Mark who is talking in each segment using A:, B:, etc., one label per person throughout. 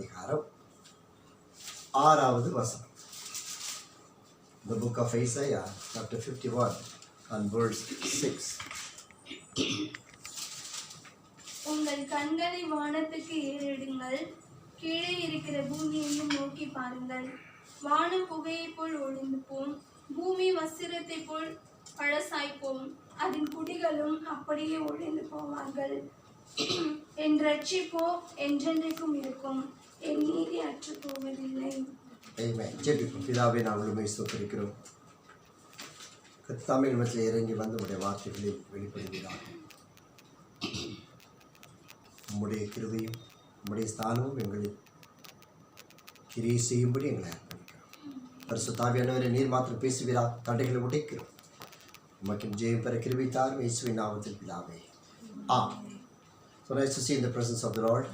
A: அதிகாரம் 6வது வசனம். The book of Isaiah, chapter 51 and verse 6.
B: உங்கள் கண்களை வானத்துக்கு ஏறெடுங்கள், கீழே இருக்கிற பூமியையும் நோக்கி பாருங்கள். வானம் புகையைப் போல் ஒளிந்து போம், பூமி வஸ்திரத்தை போல் பழசாய்ப்போம், அதன் குடிகளும் அப்படியே ஒளிந்து போவார்கள். என் ரட்சிப்போ என்றென்றைக்கும் இருக்கும், என் நீதி அற்று போவதில்லை.
A: ஜெபிப்போம். பிதாவே, நாங்கள் உண்மை ஸ்தோத்திரிக்கிறோம். கர்த்தாவே, நம்மிடத்தில் இறங்கி வந்து உடைய வார்த்தைகளை வெளிப்படுகிறார். உம்முடைய கிருபையும் உம்முடைய ஸ்தானமும் எங்களில் கிரியை செய்யும்படி எங்களை அர்ப்பணிக்கிறோம். பரிசுத்த ஆவியானவரே, நீர் மாத்திரம் பேசுவீரா, தடைகளை உடைக்கிறோம். உமக்கு ஜெயம் பெற கிருபை தாரும், இயேசுவின் நாமத்தில் பிதாவே. ஆமென். So nice to see in the presence of the Lord.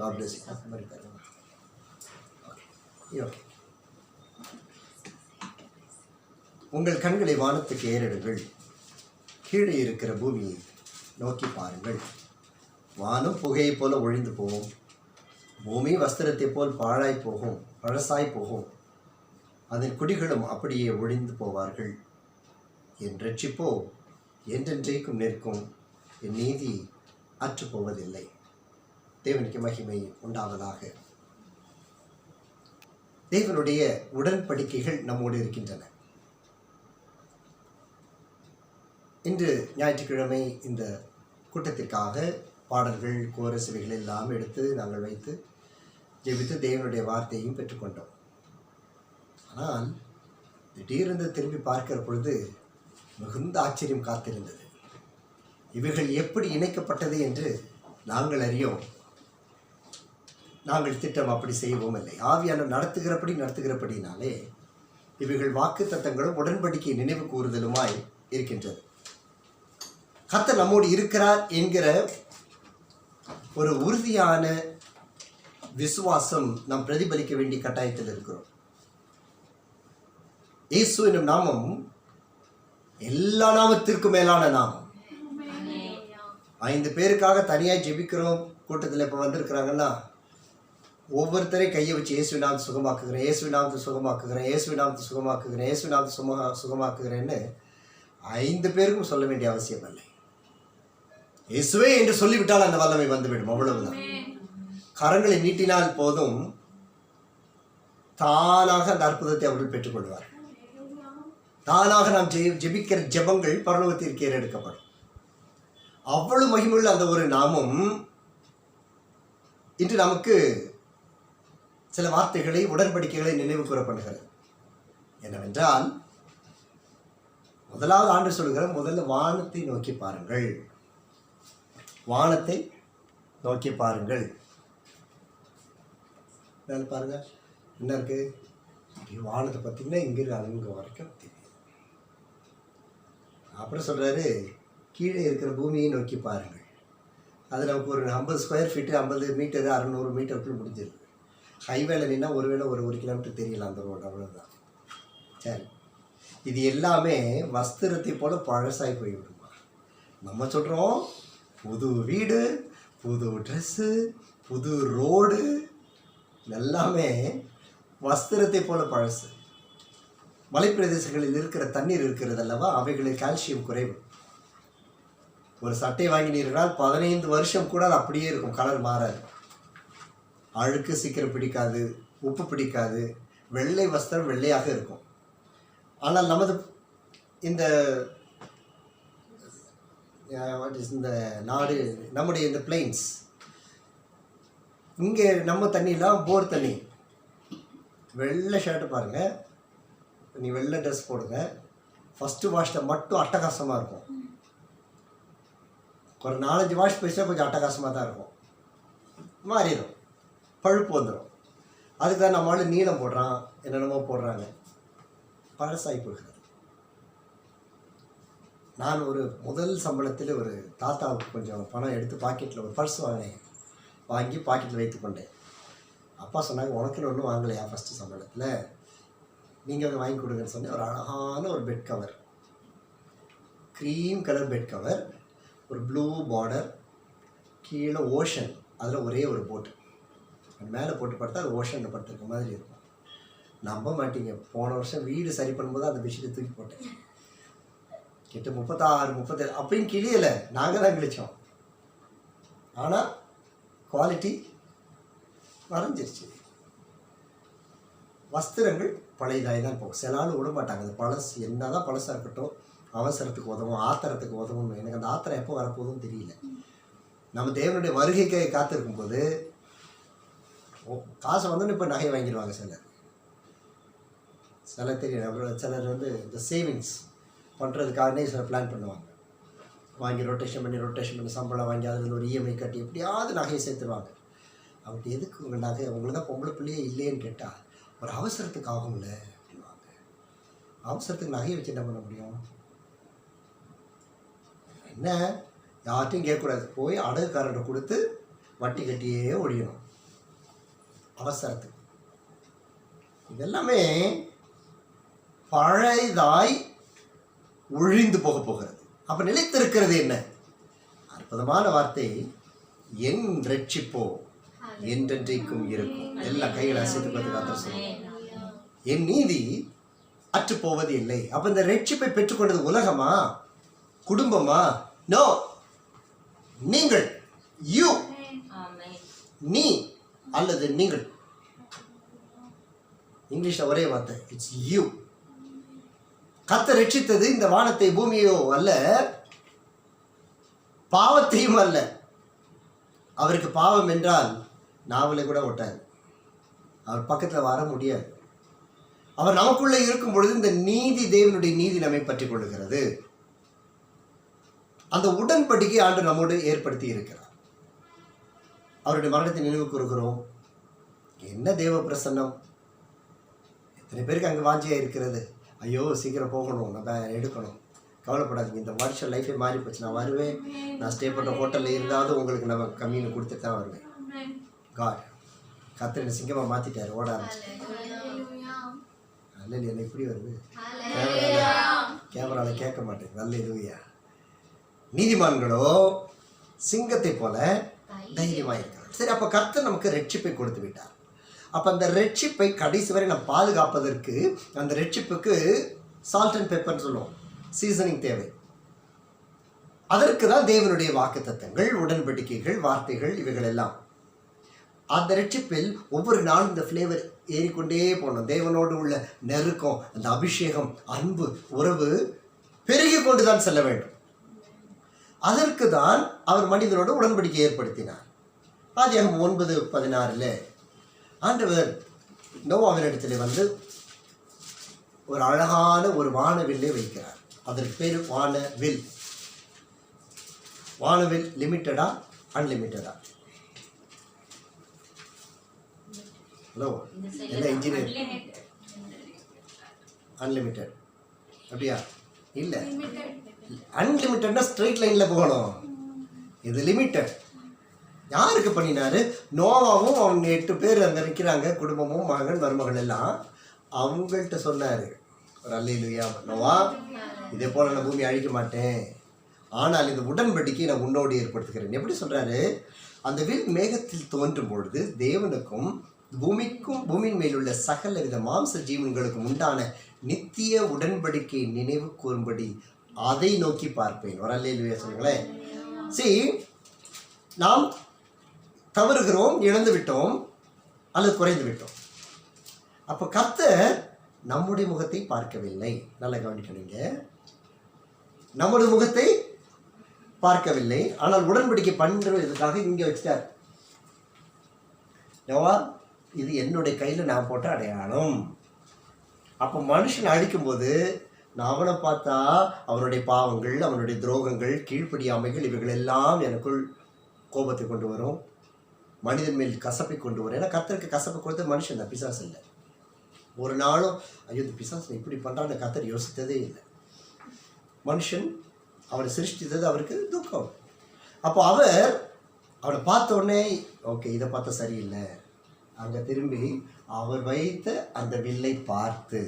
A: God bless you. Okay. உங்கள் கண்களை வானத்துக்கு ஏறெடுங்கள், கீழே இருக்கிற பூமியை நோக்கி பாருங்கள். வானம் புகையை போல ஒழிந்து போகும், பூமி வஸ்திரத்தை போல் பாழாய் போகும், பழசாய் போகும், அதன் குடிகளும் அப்படியே ஒழிந்து போவார்கள். என் ரட்சிப்போ என்றென்றைக்கும் நிற்கும், என் நீதி அற்று போவதில்லை. தேவனுக்கு மகிமை உண்டாவதாக. தேவனுடைய உடன்படிக்கைகள் நம்மோடு இருக்கின்றன. இன்று ஞாயிற்றுக்கிழமை இந்த கூட்டத்திற்காக பாடல்கள், கோரஸ் இவைகள் எல்லாம் எடுத்து நாங்கள் வைத்து ஜெபித்து தேவனுடைய வார்த்தையையும் பெற்றுக்கொண்டோம். ஆனால் திடீரென்று திரும்பி பார்க்கிற பொழுது மிகுந்த ஆச்சரியம் காத்திருந்தது. இவைகள் எப்படி இணைக்கப்பட்டது என்று நாங்கள் அறியோம். நாங்கள் திட்டம் அப்படி செய்வோம் இல்லை. ஆவியானவர் நடத்துகிறபடினாலே இவைகள் வாக்கு தத்தங்களும் உடன்படிக்கை நினைவு கூறுதலுமாய் இருக்கின்றது. கர்த்தர் நம்மோடு இருக்கிறார் என்கிற ஒரு உறுதியான விசுவாசம் நாம் பிரதிபலிக்க வேண்டிய கட்டாயத்தில் இருக்கிறோம். இயேசு என்னும் நாமம் எல்லா நாமத்திற்கும் மேலான நாமம். 5 பேருக்காக தனியாக ஜெபிக்கிறோம். கூட்டத்தில் இப்போ வந்திருக்கிறாங்கன்னா ஒவ்வொருத்தரையும் கையை வச்சு இயேசுவின் நாமத்தை சுகமாக்குகிறேன், இயேசுவின் நாமத்தை சுகமாக்குகிறேன், இயேசுவின் நாமத்தை சுகமாக்குகிறேன், இயேசுவின் நாமத்தை சுகமாக்குகிறேன்னு 5 பேருக்கும் சொல்ல வேண்டிய அவசியம் இல்லை. இயேசுவே என்று சொல்லிவிட்டால் அந்த வல்லமை வந்துவிடும். அவ்வளவுதான். கரங்களை நீட்டினால் போதும், தானாக அந்த அற்புதத்தை அவர்கள் பெற்றுக்கொள்வார். தானாக நாம் ஜெபிக்கிற ஜெபங்கள் பரலோகத்திற்கு ஏறெடுக்கப்படும். அவ்வளவு மகிமையுள்ள அந்த ஒரு நாமம் இன்று நமக்கு சில வார்த்தைகளை, உடன்படிக்கைகளை நினைவு கூறப்படுகிறது. என்னவென்றால், முதலாவது ஆண்டு சொல்லுகிற முதல்ல வானத்தை நோக்கி பாருங்கள், வானத்தை நோக்கி பாருங்கள். பாருங்க என்ன இருக்கு, வானத்தை பார்த்தீங்கன்னா இங்கிருந்து அங்கே வரைக்கும் தெரியும். அப்புறம் சொல்றாரு, கீழே இருக்கிற பூமியை நோக்கி பாருங்கள். அது நமக்கு ஒரு 50 ஸ்கொயர் ஃபீட்டு, 50 மீட்டரு, 600 மீட்டருக்குள்ள முடிஞ்சிருக்கு. ஹைவேல நின்னா ஒருவேளை ஒரு கிலோமீட்டர் தெரியல அந்த ரோடு, அவ்வளோதான். சரி, இது எல்லாமே வஸ்திரத்தை போல பழசாய் போய்விடுமா? நம்ம சொல்கிறோம் புது வீடு, புது ட்ரெஸ்ஸு, புது ரோடு, எல்லாமே வஸ்திரத்தை போல பழசு. மலைப்பிரதேசங்களில் இருக்கிற தண்ணீர் இருக்கிறது அல்லவா, அவைகளில் கால்சியம் குறைவு. ஒரு சட்டை வாங்கினீர்களால் 15 வருஷம் கூட அது அப்படியே இருக்கும், கலர் மாறாது. அழுக்கு சீக்கிரம் பிடிக்காது, உப்பு பிடிக்காது, வெள்ளை வஸ்திரம் வெள்ளையாக இருக்கும். ஆனால் நமது இந்த இந்த நாடு, நம்முடைய இந்த பிளைன்ஸ், இங்கே நம்ம தண்ணியெலாம் போர் தண்ணி. வெள்ளை ஷர்ட்டு பாருங்கள், நீ வெள்ளை ட்ரெஸ் போடுங்க, ஃபஸ்ட்டு வாஷில் மட்டும் அட்டகாசமாக இருக்கும். ஒரு 4-5 வாஷ் போயிடுச்சா கொஞ்சம் அட்டகாசமாக தான் இருக்கும், மாறிடும், பழுப்பு வந்துடும். அதுக்கு தான் நம்மளால நீளம் போடுறான், என்னென்னமோ போடுறாங்க, பழசாகி போகிறது. நான் ஒரு முதல் சம்பளத்தில் ஒரு தாத்தாவுக்கு கொஞ்சம் பணம் எடுத்து பாக்கெட்டில் ஒரு பர்ஸ் வாங்கி பாக்கெட்டில் வைத்து கொண்டேன். அப்பா சொன்னாங்க, உனக்குன்னு ஒன்றும் வாங்கலையா ஃபஸ்ட்டு சம்பளத்தில், நீங்கள் அதை வாங்கி கொடுங்கன்னு சொன்னேன். ஒரு அழகான ஒரு bed cover, cream colour bed cover, ஒரு ப்ளூ பார்டர், கீழே ஓஷன், அதில் ஒரே ஒரு போட்டு, மேலே போட்டு படுத்தா அது ஓஷனில் படுத்துருக்க மாதிரி இருக்கும். நம்ப மாட்டீங்க, போன வருஷம் வீடு சரி பண்ணும்போது அந்த பெட்ஷீட்டை தூக்கி போட்டேன். கிட்ட 36 37 அப்பயும் கிளியலை, நாங்கள் தான் கிழிச்சோம். ஆனால் குவாலிட்டி மறைஞ்சிருச்சு. வஸ்திரங்கள் பழையதாகி தான் போகும். சில ஆள் விட மாட்டாங்க. அந்த பழசு என்ன தான் பழசாக இருக்கட்டும், அவசரத்துக்கு உதவும், ஆத்திரத்துக்கு உதவும். எனக்கு அந்த ஆத்திரம் எப்போ வரப்போகுதுன்னு தெரியல. நம்ம தேவனுடைய வருகைக்கு காத்திருக்கும் போது காசு வந்தோன்னு இப்போ நகை வாங்கிடுவாங்க சிலர் தெரியும். சிலர் வந்து இந்த சேவிங்ஸ் பண்ணுறதுக்காகவே சிலர் பிளான் பண்ணுவாங்க. வாங்கி ரொட்டேஷன் பண்ணி சம்பளம் வாங்கி அதில் ஒரு இஎம்ஐ கட்டி எப்படியாவது நகையை சேர்த்துருவாங்க. அப்படி எதுக்கு உங்கள் நகை, உங்களுக்கு தான் பொம்பளை பிள்ளையே இல்லைன்னு கேட்டால் ஒரு அவசரத்துக்கு ஆகும்ல அப்படின்வாங்க. அவசரத்துக்கு நகையை வச்சு என்ன பண்ண முடியும்? என்ன, யார்ட்டையும் கேட்கக்கூடாது, போய் அடகுக்காரர்கிட்ட கொடுத்து வட்டி கட்டியே ஒழியணும் அவசரத்துக்கு. இதெல்லாமே பழையதாய் ஒழிந்து போகிறது. அப்போ நிலைத்திருக்கிறது என்ன? அற்புதமான வார்த்தை, என் ரட்சிப்போ என்றென்றைக்கும் இருக்கும். எல்லா கைகளை அசைத்து பார்த்து என் நீதி அற்று போவது இல்லை. அப்போ இந்த ரட்சிப்பை பெற்றுக்கொண்டது உலகமா, குடும்பமா? நோ, நீங்கள், யூ, நீ அல்லது நீங்கள். இங்கிலீஷ்ல ஒரே வார்த்தை, இட்ஸ் யூ. கர்த்தர் ரட்சித்தது இந்த வானத்தை பூமியோ அல்ல, பாவத்தையும் அல்ல. அவருக்கு பாவம் என்றால் நாவலை கூட ஒட்டாது, அவர் பக்கத்தில் வர முடியாது. அவர் நமக்குள்ளே இருக்கும் பொழுது இந்த நீதி, தேவனுடைய நீதி நம்மை பற்றி கொள்ளுகிறது. அந்த உடன்படிக்கை ஆண்டு நம்மோடு ஏற்படுத்தி இருக்கிறார். அவருடைய மரணத்தை நினைவு கூறுகிறோம். என்ன தேவ பிரசன்னம்! எத்தனை பேருக்கு அங்கே வாஞ்சியா இருக்கிறது, ஐயோ சீக்கிரம் போகணும், நம்ம எடுக்கணும். கவலைப்படாதீங்க, இந்த வருஷம் லைஃபே மாறி போச்சு. நான் வருவேன், நான் ஸ்டே பண்ணுற ஹோட்டலில் இருந்தாலும் உங்களுக்கு நம்ம கம்மின்னு கொடுத்துட்டு தான் வருவேன். காட் கத்திர சிங்கமாக மாற்றிட்டார், ஓட ஆரம்பிச்சு. அல்ல என்ன இப்படி வருது, கேமராவில் கேட்க மாட்டேன். நல்ல இதுவையா. நீதிமான்களோ சிங்கத்தை போல தைரியமாக இருக்கிறார். சரி, அப்போ கர்த்தர் நமக்கு ரட்சிப்பை கொடுத்து விட்டார். அப்போ அந்த ரட்சிப்பை கடைசி வரை நம்ம பாதுகாப்பதற்கு அந்த ரட்சிப்புக்கு சால்ட் அண்ட் பெப்பர்னு சொல்லுவோம், சீசனிங் தேவை. அதற்கு தான் தேவனுடைய வாக்குத்தத்தங்கள், உடன்படிக்கைகள், வார்த்தைகள், இவைகள் எல்லாம். அந்த ரட்சிப்பில் ஒவ்வொரு நாளும் இந்த ஃப்ளேவர் ஏறிக்கொண்டே போகணும். தேவனோடு உள்ள நெருக்கம், அந்த அபிஷேகம், அன்பு, உறவு பெருகி கொண்டு தான் செல்ல வேண்டும். அதற்கு தான் அவர் மனிதனோடு உடன்படிக்கை ஏற்படுத்தினார். ஆதியாகமம் 9:16 ஆண்டவர் நோவாவினிடத்தில் வந்து ஒரு அழகான ஒரு வானவில்லை வைக்கிறார். அதற்கு பேர் வானவில். வானவில் லிமிட்டடா அன்லிமிட்டடா? ஹலோ, என்ன இன்ஜினியர்? அன்லிமிட்டட் அப்படியா? இல்லை, அன்லிமிட்டட்னா ஸ்ட்ரெயிட் லைனில் போகணும். இது லிமிட்டட். யாருக்கு பண்ணினாரு? நோவாவும் அவங்க 8 பேர் அங்கே நிற்கிறாங்க, குடும்பமும், மகன், மருமகள் எல்லாம். அவங்கள்ட்ட சொன்னார், ஒரு அல்லேலூயா, நோவா, இதே போல் நான் பூமி அழிக்க மாட்டேன், ஆனால் இந்த உடன்படிக்கை நான் உன்னோடு ஏற்படுத்துகிறேன். எப்படி சொல்கிறாரு? அந்த வில் மேகத்தில் தோன்றும் பொழுது தேவனுக்கும் பூமிக்கும் பூமியின் மேலுள்ள சகல வித மாம்ச ஜீவன்களுக்கும் உண்டான நித்திய உடன்படிக்கை நினைவு கூறும்படி அதை நோக்கி பார்ப்பேன். ஒரு அல்லேலூயா சொல்லுங்களேன். சரி, நாம் தவறுகிறோம், இழந்து விட்டோம் அல்லது குறைந்து விட்டோம். அப்போ கர்த்தர் நம்முடைய முகத்தை பார்க்கவில்லை. நல்லா கவனிக்கணுங்க, நம்முடைய முகத்தை பார்க்கவில்லை. ஆனால் உடன்படிக்கை பண்ணுறதுக்காக இங்கே வச்சுட்டார். நோவா, இது என்னுடைய கையில் நான் போட்ட அடையாளம். அப்போ மனுஷன் அழிக்கும்போது நான் அவனை பார்த்தா அவனுடைய பாவங்கள், அவனுடைய துரோகங்கள், கீழ்ப்படியாமைகள், இவைகள் எல்லாம் எனக்குள் கோபத்தை கொண்டு வரும், மனிதன் மேல் கசப்பை கொண்டு வரும். ஏன்னா கர்த்தருக்கு கசப்பை கொடுத்த மனுஷன் தான், பிசாசு இல்லை. ஒரு நாளும் ஐயோ இந்த பிசாசு இப்படி பண்ணுறான்னு கர்த்தர் யோசித்ததே இல்லை. மனுஷன் அவனை சிருஷ்டித்தது அவருக்கு துக்கம். அப்போ அவர் அவனை பார்த்த உடனே ஓகே, இதை பார்த்தா சரியில்லை, அங்கே திரும்பி அவர் வைத்த அந்த வில்லை பார்த்து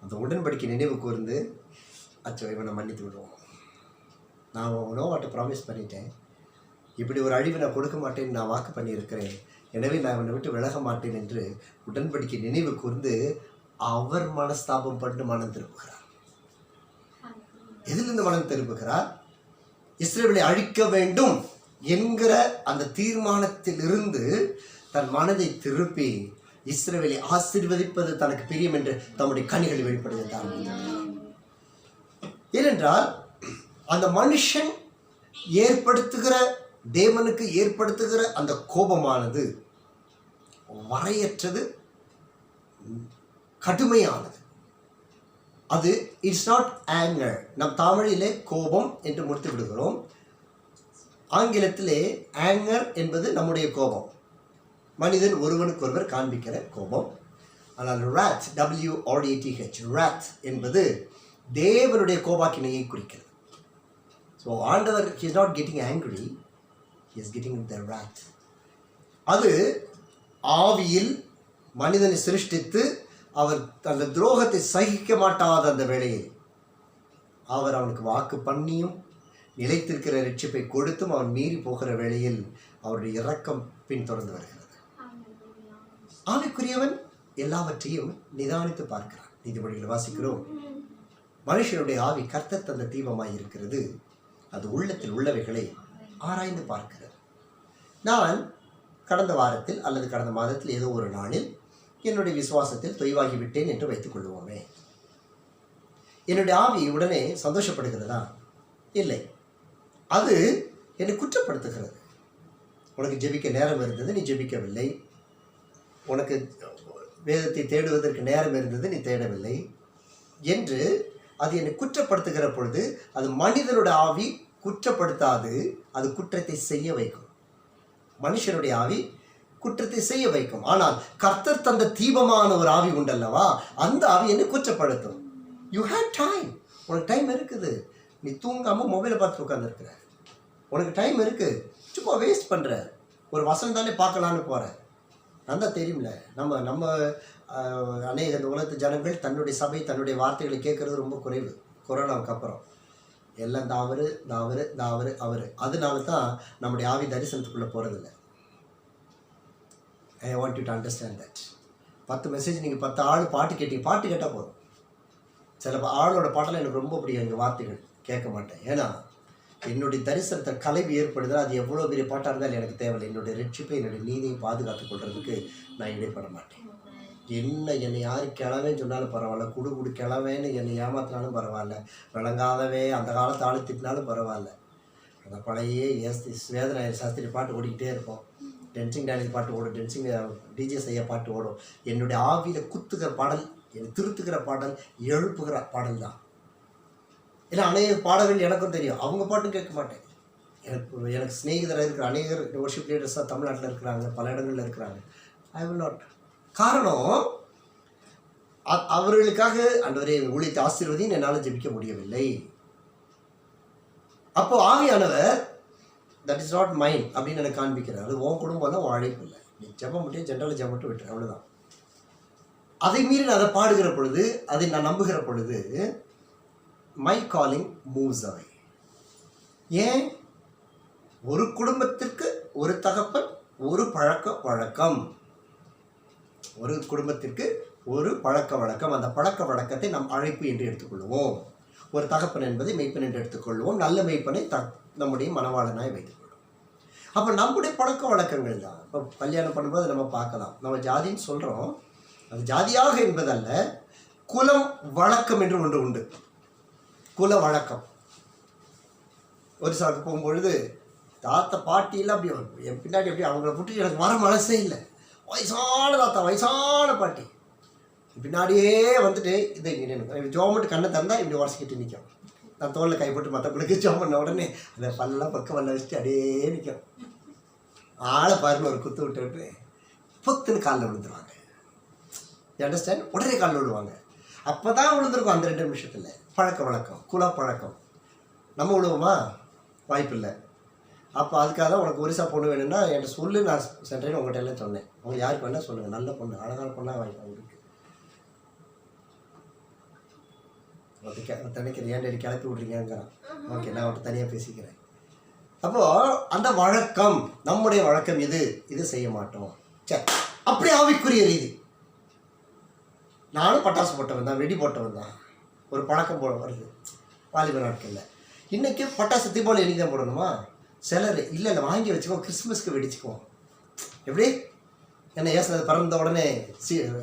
A: அந்த உடன்படிக்கை நினைவு கூர்ந்து, அச்சோ இவனை மன்னித்து விடுவோம், நான் நோவாட்ட ப்ராமிஸ் பண்ணிட்டேன், இப்படி ஒரு அழிவு நான் கொடுக்க மாட்டேன்னு நான் வாக்கு பண்ணியிருக்கிறேன், எனவே நான் அவனை விட்டு விலக மாட்டேன் என்று உடன்படிக்கை நினைவு கூர்ந்து அவர் மனஸ்தாபம் பண்ணி மனம் திருப்புகிறார். எதிலிருந்து மனம் திருப்புகிறார்? இஸ்ரவேலை அழிக்க வேண்டும் என்கிற அந்த தீர்மானத்தில் இருந்து தன் மனதை திருப்பி இஸ்ரவேலை ஆசீர்வதிப்பது தனக்கு பிரியம் என்று தம்முடைய கனிகளை வெளிப்படுத்த. ஏனென்றால் அந்த மனுஷன் ஏற்படுத்துகிற, தேவனுக்கு ஏற்படுத்துகிற அந்த கோபமானது வரையற்றது, கடுமையானது. அது இட்ஸ் நாட் ஆங்கர். நம் தமிழிலே கோபம் என்று முடித்து விடுகிறோம். ஆங்கிலத்திலே ஆங்கர் என்பது நம்முடைய கோபம், மனிதன் ஒருவனுக்கு ஒருவர் காண்பிக்கிற கோபம். ஆனால் wrath, WRATH, wrath என்பது தேவனுடைய கோபாக்கினையை குறிக்கிறது. ஸோ ஆண்டவர் he is not getting angry, he is getting the wrath. அது ஆவியில் மனிதனை சிருஷ்டித்து அவர் அந்த துரோகத்தை சகிக்க மாட்டாத அந்த வேளையில் அவர் அவனுக்கு வாக்கு பண்ணியும் நிலைத்திருக்கிற ரட்சிப்பை கொடுத்தும் அவன் மீறி போகிற வேளையில் அவருடைய இரக்கம் பின்தொடர்ந்து வருகிறது. ஆவிக்குரியவன் எல்லாவற்றையும் நிதானித்து பார்க்கிறான். நீதிமொழிகள் வாசிக்கிறோம், மனுஷனுடைய ஆவி கர்த்தர் தந்த தீபமாய் இருக்கிறது, அது உள்ளத்தில் உள்ளவைகளை ஆராய்ந்து பார்க்கிறது. நான் கடந்த வாரத்தில் அல்லது கடந்த மாதத்தில் ஏதோ ஒரு நாளில் என்னுடைய விசுவாசத்தில் தொய்வாகிவிட்டேன் என்று வைத்துக் கொள்வோமே, என்னுடைய ஆவி உடனே சந்தோஷப்படுகிறதா? இல்லை, அது என்னை குற்றப்படுத்துகிறது. உனக்கு ஜெபிக்க நேரம் இருந்தது, நீ ஜெபிக்கவில்லை. உனக்கு வேதத்தை தேடுவதற்கு நேரம் இருந்தது, நீ தேடவில்லை என்று அது என்னை குற்றப்படுத்துகிற பொழுது, அது மனிதனுடைய ஆவி குற்றப்படுத்தாது, அது குற்றத்தை செய்ய வைக்கும். மனுஷனுடைய ஆவி குற்றத்தை செய்ய வைக்கும். ஆனால் கர்த்தர் தந்த தீபமான ஒரு ஆவி உண்டல்லவா, அந்த ஆவி என்னை குற்றப்படுத்தும். யூ ஹேவ் டைம், உனக்கு டைம் இருக்குது. நீ தூங்காமல் மொபைலை பார்த்து உட்காந்துருக்குற, உனக்கு டைம் இருக்குது, சும்மா வேஸ்ட் பண்ணுற. ஒரு வசனம் தானே பார்க்கலான்னு போகிற. நல்லா தெரியும்ல, நம்ம அநேக இந்த உலகத்து ஜனங்கள் தன்னுடைய சபை தன்னுடைய வார்த்தைகளை கேட்குறது ரொம்ப குறைவு. கொரோனாவுக்கு அப்புறம் எல்லாம் அவர் அதனால தான் நம்முடைய ஆவி தரிசனத்துக்குள்ளே போகிறதில்ல. I want you to understand that. 10 message நீங்கள் 10 ஆள் பாட்டு கேட்டீங்க, பாட்டு கேட்டால் போதும். சில ஆளோட பாட்டெல்லாம் எனக்கு ரொம்ப பிடிக்கும், எங்கள் வார்த்தைகள் கேட்க மாட்டேன். ஏன்னா என்னுடைய தரிசனத்தை கலைவு ஏற்படுதல், அது எவ்வளோ பெரிய பாட்டாக இருந்தாலும் எனக்கு தேவையில்லை. என்னுடைய ரட்சிப்பை என்னுடைய நீதியை பாதுகாத்துக் கொள்றதுக்கு நான் இடைப்பட மாட்டேன். என்னை யார் கிளவேன்னு சொன்னாலும் பரவாயில்ல, குடு கிளவேன்னு என்னை ஏமாத்தினாலும் பரவாயில்ல, விளங்காதவே அந்த காலத்தை ஆளு திட்டினாலும் பரவாயில்ல. அந்த பழைய வேதனை சாஸ்திரி பாட்டு ஓடிக்கிட்டே இருப்போம், டென்சிங் டேனிஸ் பாட்டு ஓடும், டென்சிங் டிஜே செய்ய பாட்டு ஓடும். என்னுடைய ஆவியில் குத்துகிற பாடல், என்னை திருத்துகிற பாடல், எழுப்புகிற பாடல் தான். இல்லை அநேக பாடல்கள் எனக்கும் தெரியும், அவங்க பாட்டும் கேட்க மாட்டேன். எனக்கு ஸ்நேகிதராக இருக்கிற அநேகர் வொர்ஷிப் லீடர்ஸாக தமிழ்நாட்டில் இருக்கிறாங்க, பல இடங்களில் இருக்கிறாங்க. I will not. காரணம், அவர்களுக்காக ஆண்டவரே ஊழியத்தை ஆசீர்வதின்னு என்னால் ஜெபிக்க முடியவில்லை. அப்போ ஆவியானவர் தட் இஸ் நாட் மைண்ட் அப்படின்னு எனக்கு காண்பிக்கிறார். அது உன் குடும்பம் தான், உன் அழைப்பு இல்லை. நீ ஜெபம் மட்டும் ஜென்ரலாக ஜெபம் மட்டும் விட்டுரு, அவ்வளோதான். அதை மீறி நான் அதை பாடுகிற பொழுது, அதை நான் நம்புகிற பொழுது, மை காலிங் மூவ்ஸ் அவே. ஏன்? ஒரு குடும்பத்திற்கு ஒரு தகப்பன், ஒரு பழக்க வழக்கம். ஒரு குடும்பத்திற்கு ஒரு பழக்க வழக்கம். அந்த பழக்க வழக்கத்தை நாம் அழைப்பு என்று எடுத்துக்கொள்வோம். ஒரு தகப்பன் என்பதை மெய்ப்பன் என்று எடுத்துக்கொள்வோம். நல்ல மெய்ப்பனை நம்முடைய மனவாளனாய் வைத்துக்கொள்வோம். அப்போ நம்முடைய பழக்க வழக்கங்கள் தான். இப்போ கல்யாணம் பண்ணும்போது நம்ம பார்க்கலாம், நம்ம ஜாதின்னு சொல்கிறோம், அது ஜாதியாக என்பதல்ல, குலம் வழக்கம் என்று ஒன்று உண்டு. குல வழக்கம். ஒரு சாக்கு போகும்பொழுது தாத்தா பாட்டியெல்லாம் அப்படி என் பின்னாடி அப்படி அவங்கள விட்டு எனக்கு வர மனசே இல்லை. வயசான தாத்தா, வயசான பாட்டி பின்னாடியே வந்துட்டு இதை இங்கே ஜோமெண்ட் கண்ணை தந்தால் இப்படி உடச்சிக்கிட்டு நிற்கும். நான் தோளில் கைப்பட்டு மற்றவங்களுக்கு ஜோம் பண்ண உடனே அந்த பல்லாம் பக்கம் வல்ல வச்சுட்டு அப்படியே நிற்கும். ஆளை பாருன்னு ஒரு குத்து விட்டு பொத்துன்னு காலில் விழுந்துருவாங்க. அண்டர்ஸ்டாண்ட்? உடனே காலில் விழுவாங்க. அப்போ தான் விழுந்துருக்கும் அந்த 2 நிமிஷத்தில். பழக்க வழக்கம், குல பழக்கம். நம்ம விழுவோமா? வாய்ப்பில்லை. அப்போ அதுக்காக தான் உனக்கு ஒரிசா பொண்ணு வேணும்னா என்கிட்ட சொல்லு, நான் சென்றேன்னு உங்கள்கிட்ட எல்லாம் சொன்னேன். உங்களுக்கு யாருக்கு வேணால் சொல்லுங்கள், நல்ல பொண்ணு, அழகான பொண்ணாக வாங்கி அவங்களுக்கு. நினைக்கிறேன் ஏன் டேடி கிளப்பி விட்றீங்கிறான். ஓகே, நான் அவன்கிட்ட தனியாக பேசிக்கிறேன். அப்போது அந்த வழக்கம், நம்முடைய வழக்கம் இது செய்ய மாட்டோம். சரி, அப்படி ஆவிக்குரிய ரீதி. நானும் பட்டாசு போட்டவன் தான், வெடி போட்டவன் தான். ஒரு பழக்கம் போல வருது வாலிப நாட்களில். இன்றைக்கி பட்டாசு தீபாவளி அன்றைக்கி தான் போடணுமா? சிலர் இல்லை வாங்கி வச்சுக்கோ, கிறிஸ்மஸ்க்கு வெடிச்சுக்குவோம். எப்படி என்ன ஏசுனது பிறந்த உடனே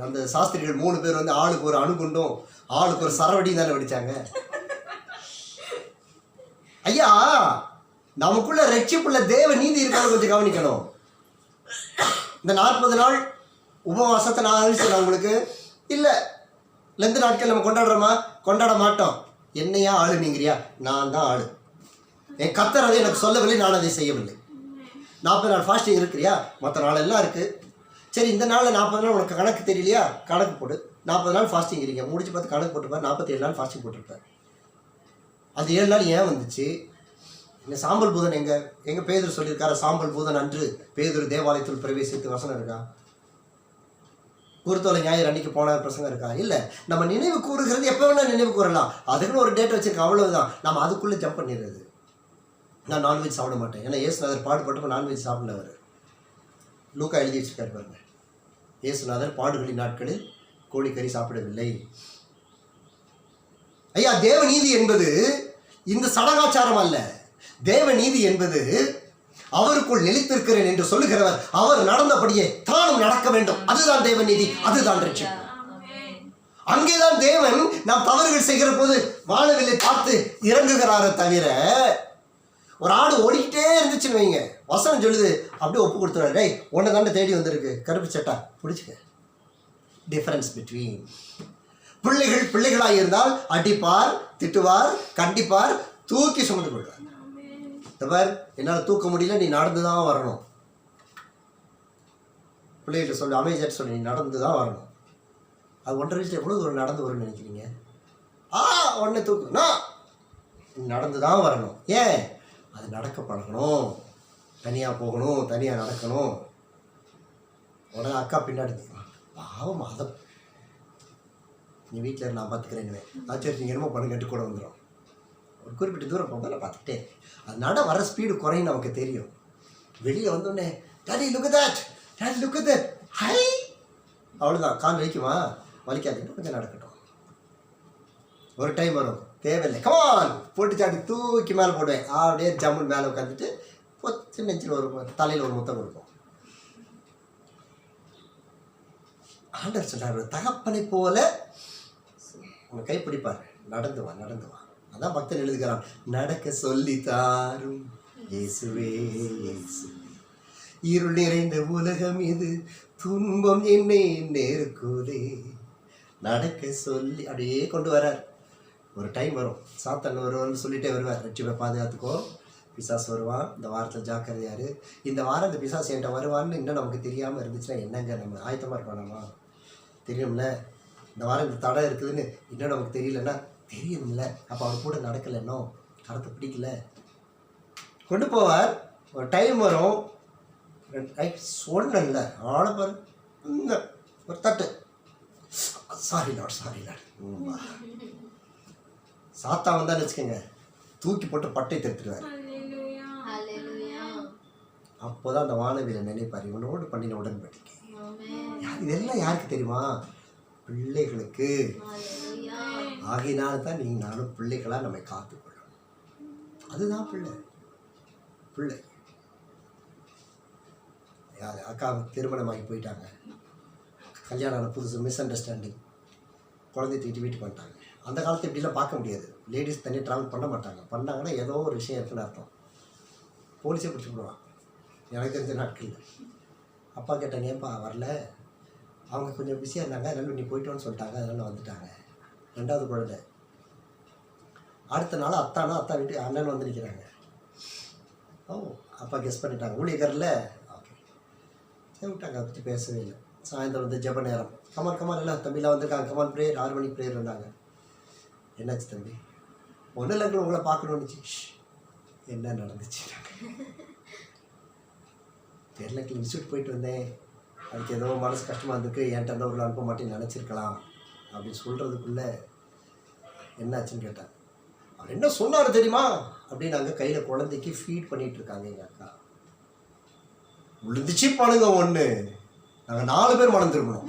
A: அந்த சாஸ்திரிகள் 3 பேர் வந்து ஆளுக்கு ஒரு அணுகுண்டும் ஆளுக்கு ஒரு சரவடி தானே வெடிச்சாங்க. ஐயா, நமக்குள்ள ரட்சிப்புள்ள தேவ நீதி இருக்கான்னு கொஞ்சம் கவனிக்கணும். இந்த 40 நாள் உபவாசத்தை நான் அறிவிச்சேன் உங்களுக்கு. இல்லை, லெந்து நாட்கள் நம்ம கொண்டாடுறோமா? கொண்டாட மாட்டோம். என்னையா ஆளு நீங்கிறியா? நான் தான் ஆளு. என் கர்த்தர் அதை எனக்கு சொல்லவில்லை, நான் அதை செய்யவில்லை. 40 நாள் ஃபாஸ்டிங் இருக்கிறியா? மற்ற நாளெல்லாம் இருக்குது. சரி, இந்த நாளில் 40 நாள் உனக்கு கணக்கு தெரியலையா? கணக்கு போடு. 40 நாள் ஃபாஸ்டிங் இருக்கீங்க, முடிச்சு பார்த்து கணக்கு போட்டுப்பார். 47 நாள் ஃபாஸ்டிங் போட்டிருப்பார். அது 7 நாள் ஏன் வந்துச்சு? இந்த சாம்பல் பூதன் எங்க பேதுரு சொல்லியிருக்காரு, சாம்பல் பூதன் அன்று பேதுரு தேவாலயத்தில் பிரவேசித்து வசனம் இருக்கா? குருத்தோலை ஞாயிறு அன்னைக்கு போன பிரசங்கம் இருக்கா? இல்லை. நம்ம நினைவு கூறுகிறது எப்போ வேணால் நினைவு கூறலாம். அதுக்குன்னு ஒரு டேட் வச்சிருக்கோம், அவ்வளவுதான். நம்ம அதுக்குள்ளே ஜம்ப் பண்ணிடுறது. நான் நான்வெஜ் சாப்பிட மாட்டேன், ஏன்னா இயேசுநாதர் பாடுபட்டப்போ நான்வெஜ் சாப்பிடவர். லூக்கா எழுதி வச்சிருக்காரு பாருங்க. இயேசுநாதர் பாடுகளின் நாட்களில் கோழிக்கறி சாப்பிடவில்லை. ஐயா, தேவநீதி என்பது இந்த சடங்காச்சாரம் அல்ல. தேவநீதி என்பது அவருக்குள் நிலைத்திருக்கிறேன் என்று சொல்லுகிறவர் அவர் நடந்தபடியே தானும் நடக்க வேண்டும். அதுதான் தேவநீதி, அதுதான் ரட்சிப்பு. அங்கேதான் தேவன் நாம் தவறுகள் செய்கிற போது வானவில்லை பார்த்து இறங்குகிறாரே தவிர, ஒரு ஆடு ஓடிக்கிட்டே இருந்துச்சுன்னு வைங்க, வசனம் சொல்லுது அப்படியே ஒப்பு கொடுத்துருவாரு. டேய், உன்னை தாண்டை தேடி வந்திருக்கு, கருப்பு சட்டா பிடிச்சிக்க. டிஃபரன்ஸ் பிட்வீன் பிள்ளைகள் பிள்ளைகளாக இருந்தால் அடிப்பார், திட்டுவார், கண்டிப்பார், தூக்கி சுமந்து கொள்வார். பார், என்னால் தூக்க முடியல, நீ நடந்து தான் வரணும். பிள்ளைகிட்ட சொல்லி அமைதியாட்டு சொல்லி, நீ நடந்து தான் வரணும். அது 1.5 வயசுல எவ்வளோ தூரம் நடந்து வரும்னு நினைக்கிறீங்க? உடனே தூக்குனா நடந்து தான் வரணும். ஏன்? அது நடக்க பழகணும், தனியாக போகணும், தனியாக நடக்கணும். உடனே அக்கா பின்னாடி பாவம், அதை நீ வீட்டில் நான் பார்த்துக்கிறேன்னு ஆச்சரி, நீங்கள் என்னமோ பண்ண கேட்டு கூட வந்துடும். ஒரு குறிப்பிட்ட தூரம் போகும்போது நான் பார்த்துக்கிட்டே அது நட வர ஸ்பீடு குறையும் நமக்கு தெரியும். வெளியே வந்தோடனே daddy look at that, daddy look at that, high, அவ்வளோதான். கால் வலிக்குமா? வலிக்காதுன்னு கொஞ்சம் நடக்கட்டும். ஒரு டைம் வரும், தேவையில்லை, கமான் போட்டு சாட்டி தூக்கி மேலே போடுவேன். அப்படியே ஜம்முன்னு மேலே உட்காந்துட்டு பொத்து நெஞ்சில் ஒரு தலையில் ஒரு முத்தம் கொடுப்போம். ஆண்டவர் சொல்றாரு, தகப்பனை போல உங்க கை பிடிப்பார், நடந்து வா, நடந்து வா. அதான் பக்தன் எழுதுகிறான், நடக்க சொல்லி தாரும் இயேசுவே இயேசுவே, இருள் நிறைந்த உலகம் இது, துன்பம் என்னை நெருக்குதே, நடக்க சொல்லி அப்படியே கொண்டு வரார். ஒரு டைம் வரும், சாத்தான் வருவான்னு சொல்லிட்டே வருவார், ரட்சிப்பை பாதுகாத்துக்கோ, பிசாசு வருவான், இந்த வாரத்தில் ஜாக்கிரதையாரு. இந்த வாரம் இந்த பிசாசு என்கிட்ட வருவான்னு இன்னும் நமக்கு தெரியாமல் இருந்துச்சுன்னா என்னங்க, நம்ம ஆயத்தமாக இருக்கணுமா? தெரியும்ல, இந்த வாரம் இந்த தடை இருக்குதுன்னு இன்னும் நமக்கு தெரியலன்னா தெரியணும்ல. அப்போ அவர் கூட நடக்கலைன்னோ, கருத்தை பிடிக்கல, கொண்டு போவார். ஒரு டைம் வரும், சொன்னல ஆளப்பார், ஒரு தட்டு, சாரி லாட், சாரி லாட். சாத்தா வந்தான்னு வச்சுக்கோங்க, தூக்கி போட்டு பட்டை திருத்துருவார். அப்போதான் அந்த வானவில நினைப்பார், இவனோடு பண்ணின உடன்படிக்கை. இதெல்லாம் யாருக்கு தெரியுமா? பிள்ளைகளுக்கு. ஆகையினால்தான் நீங்க நானும் பிள்ளைகளா நம்மை காத்துக்கொள்ளணும். அதுதான் பிள்ளை. பிள்ளை அக்கா திருமணமாகி போயிட்டாங்க, கல்யாணம் புதுசு, மிஸ் அண்டர்ஸ்டாண்டிங், குழந்தை தூக்கிட்டு வீட்டுக்கு வந்துட்டாங்க. அந்த காலத்தை இப்படிலாம் பார்க்க முடியாது. லேடிஸ் தனியாக ட்ராவல் பண்ண மாட்டாங்க. பண்ணாங்கன்னா ஏதோ ஒரு விஷயம் இருக்குன்னு அர்த்தம். போலீஸே பிடிச்சி விடுவான். எனக்கு தெரிஞ்ச நாட்கள் அப்பா கேட்டாங்க, ஏன்ப்பா வரல? அவங்க கொஞ்சம் பிஸியாக இருந்தாங்க, அதனால நீ போயிட்டோன்னு சொல்லிட்டாங்க, அதனால வந்துட்டாங்க. 2வது குழந்தை. அடுத்த நாள் அத்தா வீட்டு அண்ணன் வந்து நிற்கிறாங்க. ஓ, அப்பா கெஸ் பண்ணிட்டாங்க, ஊழியக்காரில். ஓகே, சரி விட்டாங்க, அதை பற்றி பேசவே இல்லை. சாயந்தரம் வந்து ஜெப நேரம், கமான் எல்லாம் தம்பிலாம் வந்திருக்காங்க, கமான் ப்ரேயர், 6 மணிக்கு ப்ரேயர் வந்தாங்க. என்னாச்சு தம்பி? ஒன்றும் இல்லைங்க, உங்களை பார்க்கணுன்னுச்சு. என்ன நடந்துச்சு? தெரியலக்கு இன்ஸ்டியூட் போயிட்டு வந்தேன், அதுக்கு ஏதோ மனசு கஷ்டமாக இருந்திருக்கு, என்கிட்ட இருந்தால் ஒரு அனுப்ப மாட்டேன்னு நினச்சிருக்கலாம் அப்படின்னு சொல்கிறதுக்குள்ளே என்னாச்சுன்னு கேட்டேன். அவர் என்ன சொன்னார் தெரியுமா அப்படின்னு அங்கே கையில் குழந்தைக்கு ஃபீட் பண்ணிகிட்டு இருக்காங்க எங்கள் அக்கா. விழுந்துச்சு பானுங்க ஒன்று, நாங்கள் 4 பேர் மனம் திரும்பணும்.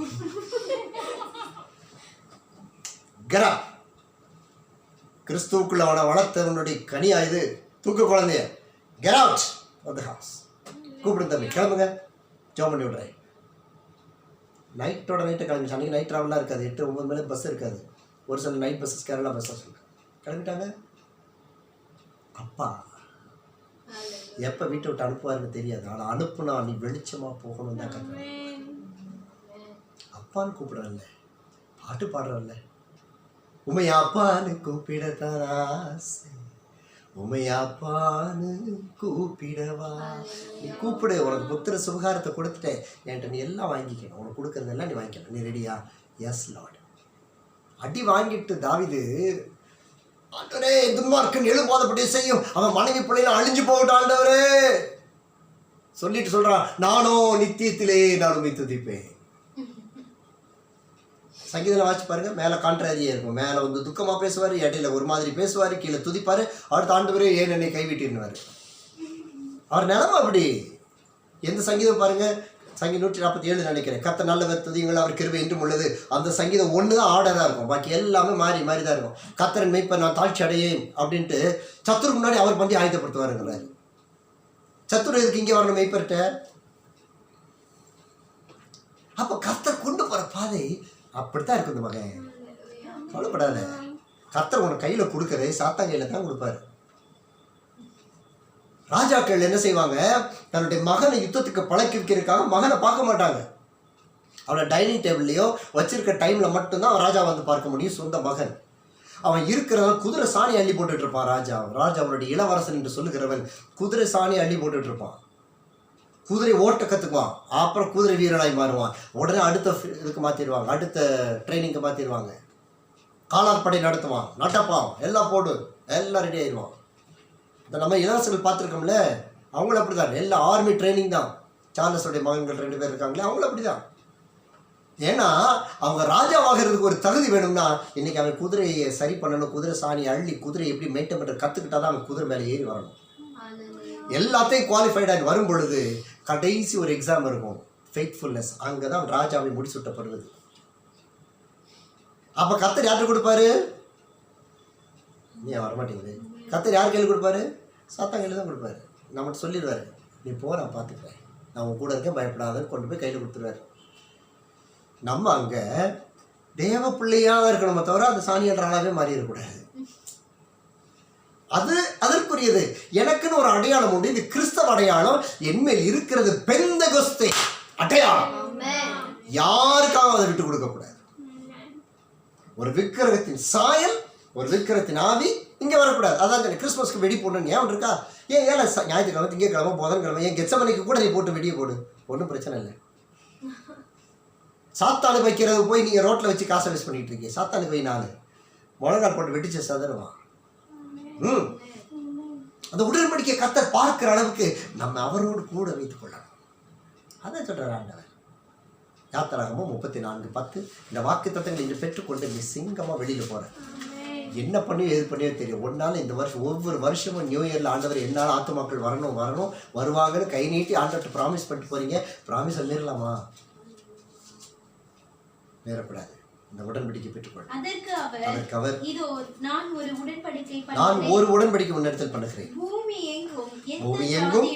A: கரா கிறிஸ்துவுக்குள்ள அவனை வளர்த்தவனுடைய கனியா இது. தூக்கு குழந்தைய get out of the house. கூப்பிடு தம்பி, கிளம்புங்க, ஜாப் பண்ணி விட்றேன். நைட்டோட நைட்டை கிளம்பிச்சு. அன்றைக்கி நைட் ட்ராவலாக இருக்காது, 8-9 மணி பஸ் இருக்காது. ஒரு சில நைட் பஸ்ஸஸ் கேரளா பஸ்ஸாக சொல்லுங்கள் கிளம்பிட்டாங்க. அப்பா எப்போ வீட்டை விட்டு அனுப்புவாருன்னு தெரியாது, ஆனால் அனுப்புனா நீ வெளிச்சமாக போகணும் தான் கற்றுறேன். அப்பான்னு கூப்பிடுறல்ல, பாட்டு பாடுறல்ல, உமையா அப்பான்னு கூப்பிடத்தான் ஆசை, உமையா அப்பான்னு கூப்பிடவா. நீ கூப்பிடு, உனக்கு புத்திர சுபகாரத்தை கொடுத்துட்டேன், என்கிட்ட நீ எல்லாம் வாங்கிக்கணும், உனக்கு கொடுக்கறதெல்லாம் நீ வாங்கிக்கணும். நீ ரெடியா? Yes lord. அடி வாங்கிட்டு தாவீது, ஆண்டவரே துன்மார்க்கன் எழுப்பாதபடி செய்யும், அவன் மனைவி பிள்ளைல அழிஞ்சு போகட்டும் ஆண்டவரே சொல்லிட்டு சொல்றான், நானும் நித்தியத்திலே நான் உம்மை துதிப்பேன். சங்கீதம் வாசி பாருங்க, மேலே கான்ட்ராரியா இருக்கும். மேலே வந்து துக்கமாக பேசுவார், இடையில ஒரு மாதிரி பேசுவார், கீழே துதிப்பார், அடுத்த ஆண்டவரே ஏன் என்னை கைவிட்டிருந்தார். அவர் நிலமை அப்படி. எந்த சங்கீதம் பாருங்க, சங்கீதம் 147 நினைக்கிறேன். கர்த்தர் நல்லவர், துதியுங்கள், அவர் கிருபை என்றும் உள்ளது. அந்த சங்கீதம் 1 தான் ஆர்டராக இருக்கும், பாக்கி எல்லாமே மாறி மாறி தான் இருக்கும். கர்த்தரின் மேய்ப்பர் நான் தாழ்ச்சி அடையேன் அப்படின்ட்டு சத்துருக்கு முன்னாடி அவர் பந்தி ஆயத்தப்படுத்துவாருங்கிறாரு. சத்துரு இதுக்கு இங்கே வரணும் மேய்ப்பர்கிட்ட. அப்போ கர்த்தர் கொண்டு போகிற பாதை அப்படித்தான் இருக்கும். இந்த மகன் கவலைப்படாத, கர்த்தர் உனக்கு கையில் கொடுக்குறது சாத்தான் கையில் தான் கொடுப்பாரு. ராஜாக்கள் என்ன செய்வாங்க, தன்னுடைய மகனை யுத்தத்துக்கு பழக்கி வைக்கிறதுக்காக மகனை பார்க்க மாட்டாங்க. அவனை டைனிங் டேபிள்லையோ வச்சிருக்க டைமில் மட்டும்தான் அவன் ராஜா வந்து பார்க்க முடியும். சொந்த மகன் அவன் இருக்கிறவன் குதிரை சாணி அள்ளி போட்டுட்டு இருப்பான். ராஜா அவனுடைய இளவரசன் என்று சொல்லுகிறவன் குதிரை சாணி அள்ளி போட்டுட்டு இருப்பான். குதிரை ஓட்ட கற்றுக்குவான், அப்புறம் குதிரை வீரனாய் மாறுவான். உடனே அடுத்த இதுக்கு மாற்றிடுவாங்க, அடுத்த ட்ரைனிங்க்கு மாற்றிடுவாங்க. காலாட்படை நடத்துவான், நட்டப்பான், எல்லாம் போடு, எல்லாம் ரெடி ஆயிடுவான். இந்த நம்ம இளவரசர்கள் பார்த்துருக்கோம்ல, அவங்களும் அப்படி தான், எல்லாம் ஆர்மி ட்ரைனிங் தான். சார்லஸோடைய மகன்கள் 2 பேர் இருக்காங்களே, அவங்களும் அப்படி தான். ஏன்னா அவங்க ராஜாவாகிறதுக்கு ஒரு தகுதி வேணும்னா இன்னைக்கு அவன் குதிரையை சரி பண்ணணும், குதிரை சாணி அள்ளி குதிரையை எப்படி மெயின்டைன் பண்ணுற கற்றுக்கிட்டா தான் அவன் குதிரை மேலே ஏறி வரணும். எல்லாத்தையும் குவாலிஃபைடாக வரும் பொழுது கடைசி ஒரு எக்ஸாம் இருக்கும், ஃபெய்த்ஃபுல்னஸ். அங்கே தான் ராஜாவை முடிசூட்டப்படுவது. அப்போ கர்த்தர் யார்கிட்ட கொடுப்பாரு? நீ வரமாட்டேங்குது. கர்த்தர் யார் கையில் கொடுப்பாரு? சாத்தான் கையில் தான் கொடுப்பாரு. நம்மகிட்ட சொல்லிடுவார், நீ போ, நான் பார்த்துக்கிறேன், நான் உன் கூட இருக்கேன், பயப்படாதன்னு கொண்டு போய் கையில் கொடுத்துருவார். நம்ம அங்கே தேவ பிள்ளையாக இருக்கணுமே தவிர அந்த சாணியன்ற ஆளாகவே மாறிடக்கூடாது. அது அதற்குரியது. எனக்குன்னு ஒரு அடையாளம் உண்டு. இது கிறிஸ்தவ அடையாளம் என்மேல் இருக்கிறது. பெந்தெகோஸ்தே அடையாளம். யாருக்காக அதை விட்டு கொடுக்க கூடாது. ஒரு விக்கிரகத்தின் சாயல், ஒரு விக்கிரகத்தின் ஆவி இங்கே வரக்கூடாது. அதான் சொன்னேன், கிறிஸ்மஸ்க்கு வெடி போடணும் ஏன் இருக்கா? ஏன் ஞாயிற்றுக்கிழமை, திங்கக்கிழமை, புதன்கிழமை, ஏன் கெத்செமனேக்கு கூட நீ போட்டு வெடியை போடு, ஒன்றும் பிரச்சனை இல்லை. சாத்தானுக்கு வைக்கிறது போய் நீங்கள் ரோட்டில் வச்சு காசை வேஸ்ட் பண்ணிட்டு இருக்கீங்க. சாத்தானுக்கு வை, 4 முழங்கால் போட்டு வெடிச்சு சதருவான். அந்த உடன்படிக்கை கர்த்தர் பார்க்கிற அளவுக்கு நம்ம அவரோடு கூட வைத்துக் கொள்ளணும். அதான் சொல்றார் ஆண்டவர். யாத்திராகமம் 34:10. இந்த வாக்கு தத்தங்களை இன்று பெற்றுக்கொண்டு நீ சிங்கமாக வெளியில் போற. என்ன பண்ணியோ எது பண்ணியோ தெரியும். ஒன்னால இந்த வருஷம் ஒவ்வொரு வருஷமும் நியூ இயரில் ஆண்டவர் என்னால் ஆத்துமாக்கள் வரணும் வருவாங்கன்னு கை நீட்டி ஆண்டவர்கிட்ட ப்ராமிஸ் பண்ணிட்டு போறீங்க. ப்ராமிஸ் மீறலாமா? மீறக்கூடாது. இந்த உடன்படிக்கை பெற்றுக்கொள்ள அதற்கு அவர் நான் ஒரு உடன்படிக்கை உன்னிடத்தில் பண்ணுகிறேன். பூமி எங்கும்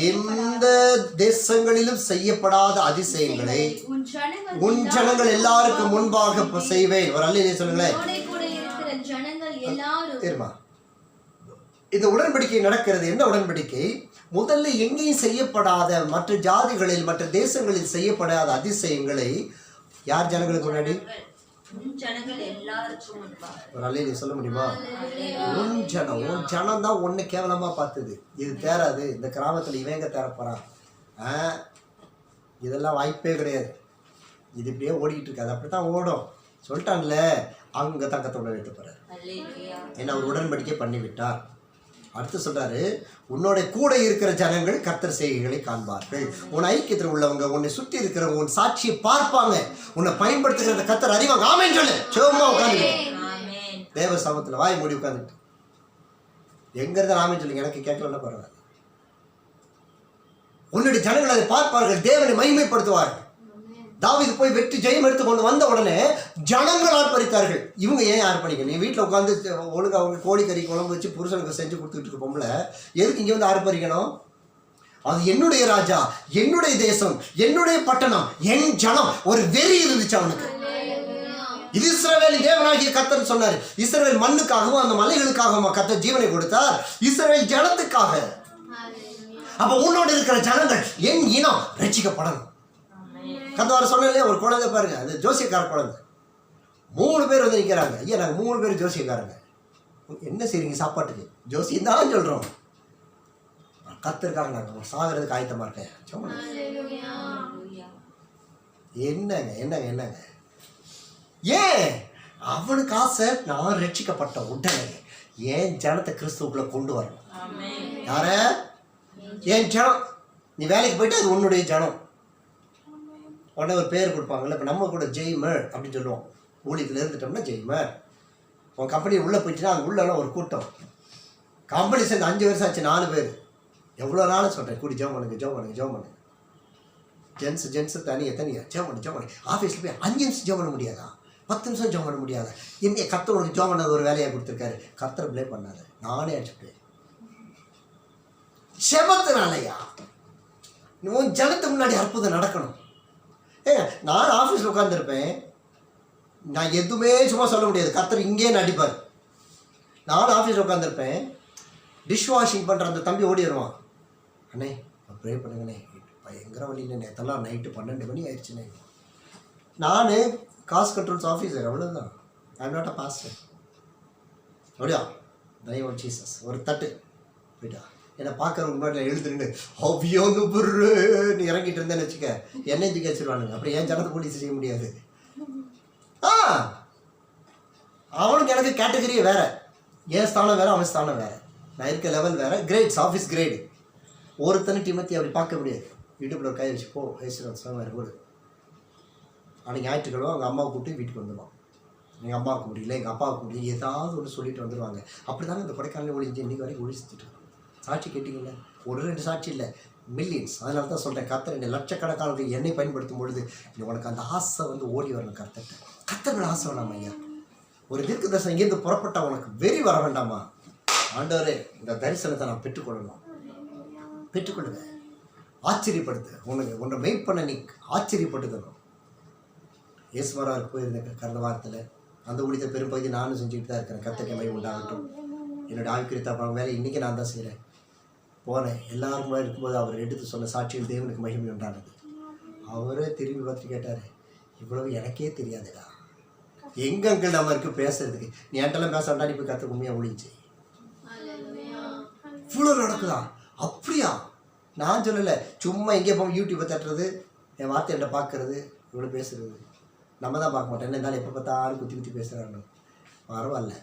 A: எந்த தேசங்களிலும் செய்யப்படாத அதிசயங்களை உன் ஜனங்கள் எல்லாருக்கும் முன்பாக செய்வேன். ஒரு அல்லேலூயா சொல்லுங்களேன். இந்த உடன்படிக்கை நடக்கிறது. என்ன உடன்படிக்கை? முதல்ல எங்கேயும் செய்யப்படாத, மற்ற ஜாதிகளில் மற்ற தேசங்களில் செய்யப்படாத அதிசயங்களை யார் ஜனங்களுக்கு முன்னாடி? ஒரு அல்லேலூயா சொல்ல முடியுமா? உன் ஜனம் தான் ஒன்னு கேவலமா பார்த்தது. இது தேராது, இந்த கிராமத்தில் இவங்க தேரப்போறான், இதெல்லாம் வாய்ப்பே கிடையாது, இது இப்படியே ஓடிக்கிட்டு இருக்காது. அப்படித்தான் ஓடும் சொல்லிட்டான்ல. அங்கே தங்கத்தோட வைத்து போறாரு. என்ன ஒரு உடன்படிக்கை பண்ணிவிட்டார். அடுத்து சொல்றாரு, உன்னோட கூட இருக்கிற ஜனங்கள் கர்த்தர் செய்கைகளை காண்பார்கள். உன் ஐக்கியத்தில் உள்ளவங்க, உன்னை சுற்றி இருக்கிறவங்க உன் சாட்சியை பார்ப்பாங்க. உன்னை பயன்படுத்துகிற கர்த்தர் அறிவாங்க. ஆமென் சொல்லு. சும்மா உட்காந்து தேவ சமூகத்தில் வாய் மூடி உட்காந்துட்டு எங்கிறத ஆமென் சொல்லுங்க. எனக்கு கேட்கலன்னா பரவாயில்ல. உன்னுடைய ஜனங்கள் அதை பார்ப்பார்கள், தேவனை மகிமைப்படுத்துவார்கள். தாவீது போய் வெற்றி ஜெயம் எடுத்து கொண்டு வந்த உடனே ஜனங்கள் ஆர்ப்பரித்தார்கள். இவங்க ஏன் ஆர்ப்பரிக்க? நீ வீட்டில் உட்காந்து ஒழுங்கு அவங்க கோழிக்கறி குழம்பு வச்சு புருஷனுக்கு செஞ்சு கொடுத்துட்டு இருக்க பொம்பளை எதுக்கு இங்கே வந்து ஆர்ப்பரிக்கணும்? அது என்னுடைய ராஜா, என்னுடைய தேசம், என்னுடைய பட்டணம், என் ஜனம். ஒரு வெறி இருந்துச்சு அவனுக்கு. இது இஸ்ரவேலின் தேவனாகிய கர்த்தர் சொன்னார். இஸ்ரவேல் மண்ணுக்காகவும் அந்த மலைகளுக்காகவும் கர்த்தர் ஜீவனை கொடுத்தார், இஸ்ரவேல் ஜனத்துக்காக. அப்ப உன்னோடு இருக்கிற ஜனங்கள், என் இனம் ரட்சிக்கப்படணும். கர்த்தர் சொன்ன இல்லையா, ஒரு குழந்தை பாருங்க, அது ஜோசியக்கார குழந்தை. 3 பேர் வந்து நிற்கிறாங்க. ஐயா நாங்கள் 3 பேர் ஜோசியக்காரங்க. என்ன செய்றீங்க சாப்பாட்டுக்கு? ஜோசியம் தான் சொல்கிறோம். கர்த்தருக்காக நாங்கள் சாகிறதுக்கு ஆயத்தமாக இருக்கேன். என்னங்க என்னங்க என்னங்க ஏன் அவனுக்கு ஆசை? நான் ரட்சிக்கப்பட்ட உடனே என் ஜனத்தை கிறிஸ்துவுக்குள்ள கொண்டு வரணும். யார? என் ஜனம். நீ வேலைக்கு போயிட்டு அது உன்னுடைய ஜனம். உடனே ஒரு பேர் கொடுப்பாங்கல்ல. இப்போ நம்ம கூட ஜெய்மர் அப்படின்னு சொல்லுவோம். ஊழியத்தில் இருந்துட்டோம்னா ஜெய்மர். உன் கம்பெனி உள்ளே போயிட்டுன்னா அங்கே உள்ளலாம் ஒரு கூட்டம். கம்பெனி சேர்ந்து 5 வருஷம் ஆச்சு, 4 பேர். எவ்வளோ நாள் சொல்கிறேன், கூடி ஜெபம் பண்ணுங்க ஜெபம் பண்ணுங்க ஜெபம் பண்ணுங்க. ஜென்ஸு தனியாக ஜெபம் பண்ணு. ஆஃபீஸில் போய் 5 நிமிஷம் ஜெபம் பண்ண முடியாதா? 10 நிமிஷம் ஜெபம் பண்ண முடியாதா? என்ன கர்த்தர் உனக்கு ஜெபம் பண்ணது ஒரு வேலையாக கொடுத்துருக்காரு. கர்த்தரை ப்ளே பண்ணாத, நானே அடிச்சுட்டேன். செபத்தினாலையா உன் ஜனத்துக்கு முன்னாடி அற்புதம் நடக்கணும். நான் ஆஃபீஸில் உட்காந்துருப்பேன், நான் எதுவுமே சும்மா சொல்ல முடியாது. கர்த்தர் இங்கே நடிப்பார். நான் ஆஃபீஸில் உட்காந்துருப்பேன், டிஷ் வாஷிங் பண்ணுற அந்த தம்பி ஓடி வருவான். அண்ணே ப்ரே பண்ணுங்கண்ணே, பயங்கர வழியில் நேற்றெல்லாம் நைட்டு 12 மணி ஆயிடுச்சுண்ணே. நான் காஸ்ட் கண்ட்ரோல்ஸ் ஆஃபீஸர், அவ்வளோதான். I am not a pastor. அப்படியா? தயவு ஜீசஸ் ஒரு தட்டு போயிட்டா. என்னை பார்க்குறவங்க முன்னாடி எழுதுன்னு அவ்வியோன்னு பொருள் நீ இறங்கிட்டு இருந்தேன்னு வச்சுக்க, என்னை தூக்கி வச்சிருவானுங்க. அப்புறம் என் ஜனத்தை போலீஸ் செய்ய முடியாது. அவனுக்கு எனக்கு கேட்டகரியே வேறு, என் ஸ்தானம் வேறு, அவன் ஸ்தானம் வேறு, நான் இருக்க லெவல் வேறு, கிரேட்ஸ் ஆஃபீஸ் கிரேடு. ஒருத்தனை டிமத்தி அப்படி பார்க்க முடியாது. யூடியூப்பில் ஒரு கை வச்சு போ பேசுகிறோம் வேறு கூட. அன்றைக்கி ஞாயிற்றுக்கிழமை அவங்க அம்மாவை கூப்பிட்டு வீட்டுக்கு வந்துடுவான். எங்கள் அம்மாவுக்கு முடியல, எங்கள் அப்பாவுக்கு முடியல, ஏதாவது ஒன்று சொல்லிட்டு வந்துடுவாங்க. அப்படி தானே இந்த கொடைக்கானல் ஒழிஞ்சு இன்றைக்கி வரைக்கும் ஒழிச்சுட்டு இருக்கோம். சாட்சி கேட்டிங்கள, 1-2 சாட்சி இல்லை, மில்லியன்ஸ். அதனால தான் சொல்கிறேன், கர்த்தர் என்னை லட்சக்கணக்கானவர்கள் என்னை பயன்படுத்தும் பொழுது உனக்கு அந்த ஆசை வந்து ஓடி வரணும். கர்த்தர்கள் ஆசை வேணாமா ஐயா? ஒரு தீர்க்க தரிசனம் இங்கேருந்து புறப்பட்டா உனக்கு வெறி வர வேண்டாமா? ஆண்டவரே இந்த தரிசனத்தை நான் பெற்றுக்கொள்ளணும். பெற்றுக்கொள்ளுங்க, ஆச்சரியப்படுத்து. உன்னை மெய்ட் பண்ண நீ ஆச்சரியப்பட்டுக்கணும். ஏசுவராருக்கு போயிருந்தேன் கடந்த வாரத்தில். அந்த ஊழியத்தை பெரும்பகுதி நானும் செஞ்சுக்கிட்டு தான் இருக்கிறேன். கர்த்தருக்கு மகிமை உண்டாகட்டும். என்னோடய ஆவிக்குரிய வேலை இன்றைக்கி நான் தான் செய்கிறேன். போனேன், எல்லாரும் முன்னாடி இருக்கும்போது அவர் எடுத்து சொன்ன சாட்சியில் தேவனுக்கு மகிமை உண்டானது. அவரே திரும்பி பார்த்து கேட்டார், இவ்வளவு எனக்கே தெரியாதுடா, எங்கே நம்ம இருக்கு பேசுறதுக்கு? நீ என்கிட்டலாம் பேச வேண்டாம், நீ போய் கற்றுக்க உண்மையாக ஒழிச்சு. இவ்வளோ நடக்குதா? அப்படியா? நான் சொல்லலை, சும்மா எங்கே போக யூடியூப்பை தட்டுறது, என் வார்த்தை என்கிட்ட பார்க்குறது, இவ்வளோ பேசுறது. நம்ம தான் பார்க்க மாட்டோம். என்ன இருந்தாலும் எப்போ பார்த்தாலும் குத்தி குத்தி பேசுகிறாங்க. பரவாயில்ல,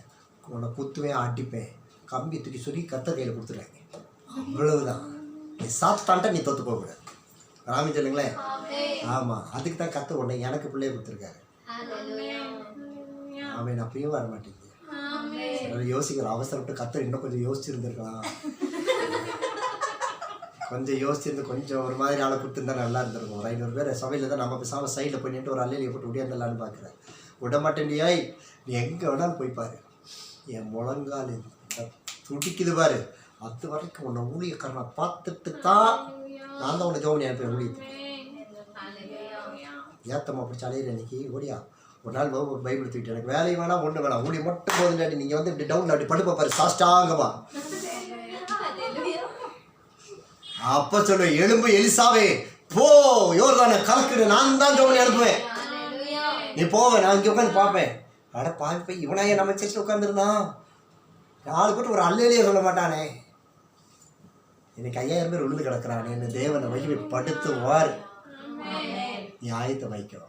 A: உன்னை குத்துவேன், ஆட்டிப்பேன், கம்பி தூக்கி சொல்லி கர்த்தர் கையில் கொடுத்துருவாங்க. அவ்வளவுதான். நீ சாப்பிட்டான்ட்ட நீ தோற்று போகக்கூடாது. ராமி சொல்லுங்களேன். ஆமாம், அதுக்கு தான் கர்த்தர் உன்னை எனக்கு பிள்ளைய கொடுத்துருக்காரு. அவன் அப்பயும் வர மாட்டேங்குது. யோசிக்கிற அவசரப்பட்டு கர்த்தர் இன்னும் கொஞ்சம் யோசிச்சுருந்துருக்கலாம். கொஞ்சம் யோசிச்சிருந்து கொஞ்சம் ஒரு மாதிரி ஆளை கொடுத்துருந்தா நல்லா இருந்திருக்கும். ஒரு 500 பேர் சபையில் தான் நம்ம பேசாமல் சைடில் பண்ணிட்டு ஒரு அலையில போட்டு உடையாந்துடலான்னு பார்க்குறேன். விட மாட்டேன்டியாய், நீ எங்கே வேணாலும் போய் பாரு. என் முழங்கால் துடிக்குது பாரு. அது வரைக்கும் உன்னை ஊழியக்காரனை பார்த்துட்டு தான் நான் தான் உன்னை ஜோமனி அனுப்பேன் ஊழியத்துக்கு. ஏத்தம்மா அப்படி அலையிற இன்னைக்கு ஓடியா. ஒரு நாள் பைபிள் தூக்கிட்டு எனக்கு வேலையை வேணாம், ஒன்று வேணாம், ஊழிய மட்டும் போதுண்டாடி. நீங்கள் வந்து இப்படி டவுனில் அப்படி படுப்பா பாரு, சாஷ்டாங்கம்மா. அப்போ சொல்லுவேன், எலும்பு எலிசாவே போ, யோர்தானை கலக்குடு, நான் தான் ஜோமனி அனுப்புவேன். நீ போவேன், நான் இங்கே உட்காந்து பார்ப்பேன். அட பார்ப்பேன், இவனாயே நம்ம சேர்ச்சில் உட்காந்துருந்தான். 4 பேர் ஒரு அல்லையிலேயே சொல்ல மாட்டானே. இன்னைக்கு 5000 பேர் விழுந்து கிடக்குறானே. என்ன தேவனை மகிமைப்படுத்துவார். நீ ஆயத்தை வைக்கிறோம்.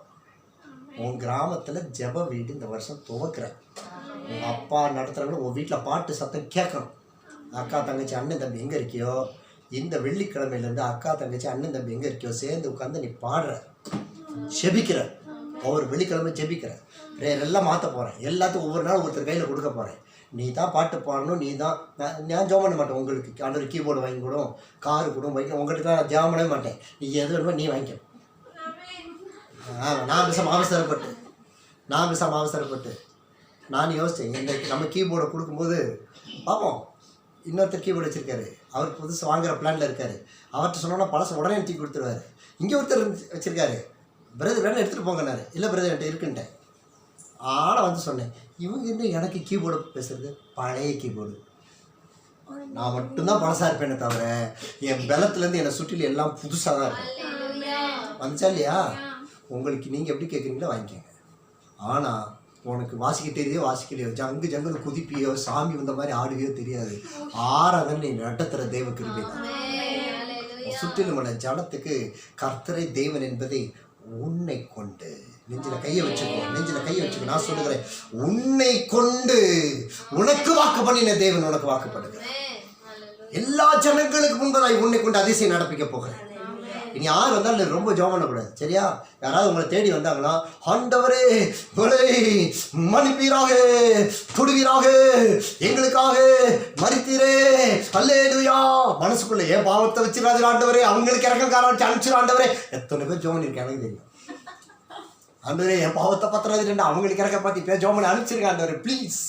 A: உன் கிராமத்தில் ஜெப வீடு இந்த வருஷம் துவக்கிறேன். உங்கள் அப்பா நடத்துகிறவங்க உன் வீட்டில் பாட்டு சத்தம் கேட்கணும். அக்கா தங்கச்சி அண்ணன் தம்பி எங்கே இருக்கியோ, இந்த வெள்ளிக்கிழமையிலேருந்து அக்கா தங்கச்சி அண்ணன் தம்பி எங்கே இருக்கியோ சேர்ந்து உட்காந்து நீ பாடுற, செபிக்கிற. ஒவ்வொரு வெள்ளிக்கிழமை ஜெபிக்கிற. ப்ரேயர் எல்லாம் மாற்ற போகிறேன். எல்லாத்துக்கும் ஒவ்வொரு நாள் ஒருத்தர் கையில் கொடுக்க போகிறேன். நீ தான் பாட்டு பாடணும், நீ தான். நான் ஜெபம் பண்ண மாட்டேன். உங்களுக்கு ஆண்டவர் கீபோர்டு வாங்கி கொடும், காரு கொடும், வைக்கணும். உங்கள்கிட்ட தான் நான் ஜெபம் பண்ணவே மாட்டேன். நீ எது வேணுமோ நீ வாங்கிக்கணும். நான் அவசரப்பட்டு நான் யோசித்தேன். இந்த நம்ம கீபோர்டை கொடுக்கும்போது பார்ப்போம், இன்னொருத்தர் கீபோர்டு வச்சுருக்காரு, அவர் புதுசு வாங்குகிற பிளானில் இருக்கார். அவர்கிட்ட சொன்னோன்னா பழசை உடனே தூக்கி கொடுத்துருவார். இங்கே ஒருத்தர் வச்சுருக்காரு, பிரதர் வேணா எடுத்துகிட்டு போங்கன்னாரு. இல்லை பிரதர் என்கிட்ட இருக்குன்ட்டேன். ஆனால் வந்து சொன்னேன், இவங்க என்ன எனக்கு கீபோர்டு பேசுறது, பழைய கீபோர்டு. நான் மட்டும்தான் பழசாக இருப்பேனே தவிர என் பலத்துலேருந்து என்னை சுற்றில எல்லாம் புதுசாக தான் இருக்கும். வந்துச்சா இல்லையா? உங்களுக்கு நீங்கள் எப்படி கேட்குறீங்களோ வாங்கிக்கோங்க. ஆனால் உனக்கு வாசிக்க தெரியுதோ வாசிக்கலையோ, ஜங்குன்னு குதிப்பியோ சாமி வந்த மாதிரி ஆடுவியோ தெரியாது, ஆராதனை நீ நடத்துகிற தெய்வ கிருபை தான். சுற்றிலும் உள்ள ஜனத்துக்கு கர்த்தரை தேவன் என்பதை உன்னை கொண்டு நெஞ்சில் கையை வச்சுக்கோ. நான் சொல்லுகிறேன், உன்னை கொண்டு உனக்கு வாக்கு பண்ணின தேவன் உனக்கு வாக்குப்படுகிறேன். எல்லா ஜனங்களுக்கு முன்பதாய் உன்னை கொண்டு அதிசயம் நடப்பிக்க போகிறேன். இனி யார் வந்தாலும் ரொம்ப ஜெபம் பண்ணக்கூடாது, சரியா? யாராவது உங்களை தேடி வந்தாங்கன்னா, ஆண்டவரே உங்களை மன்னிப்பீராக, தொடுவீராக, எங்களுக்காக மரித்தீரே, அல்லேலூயா. மனசுக்குள்ள ஏன் பாவத்தை வச்சிடாது ஆண்டவரே, அவங்களுக்கு இறக்கம் காரணம் அனுப்பிச்சிடும் ஆண்டவரே. எத்தனை பேர் ஜெபம் பண்ணியிருக்கேன் எனக்கு தெரியும். ஆண்டவரே என் பாவத்தை பத்திராது, அவங்களுக்கு இறக்க பார்த்து இப்போ ஜெபம் பண்ணி அனுப்பிச்சிருங்க ஆண்டவரே ப்ளீஸ்.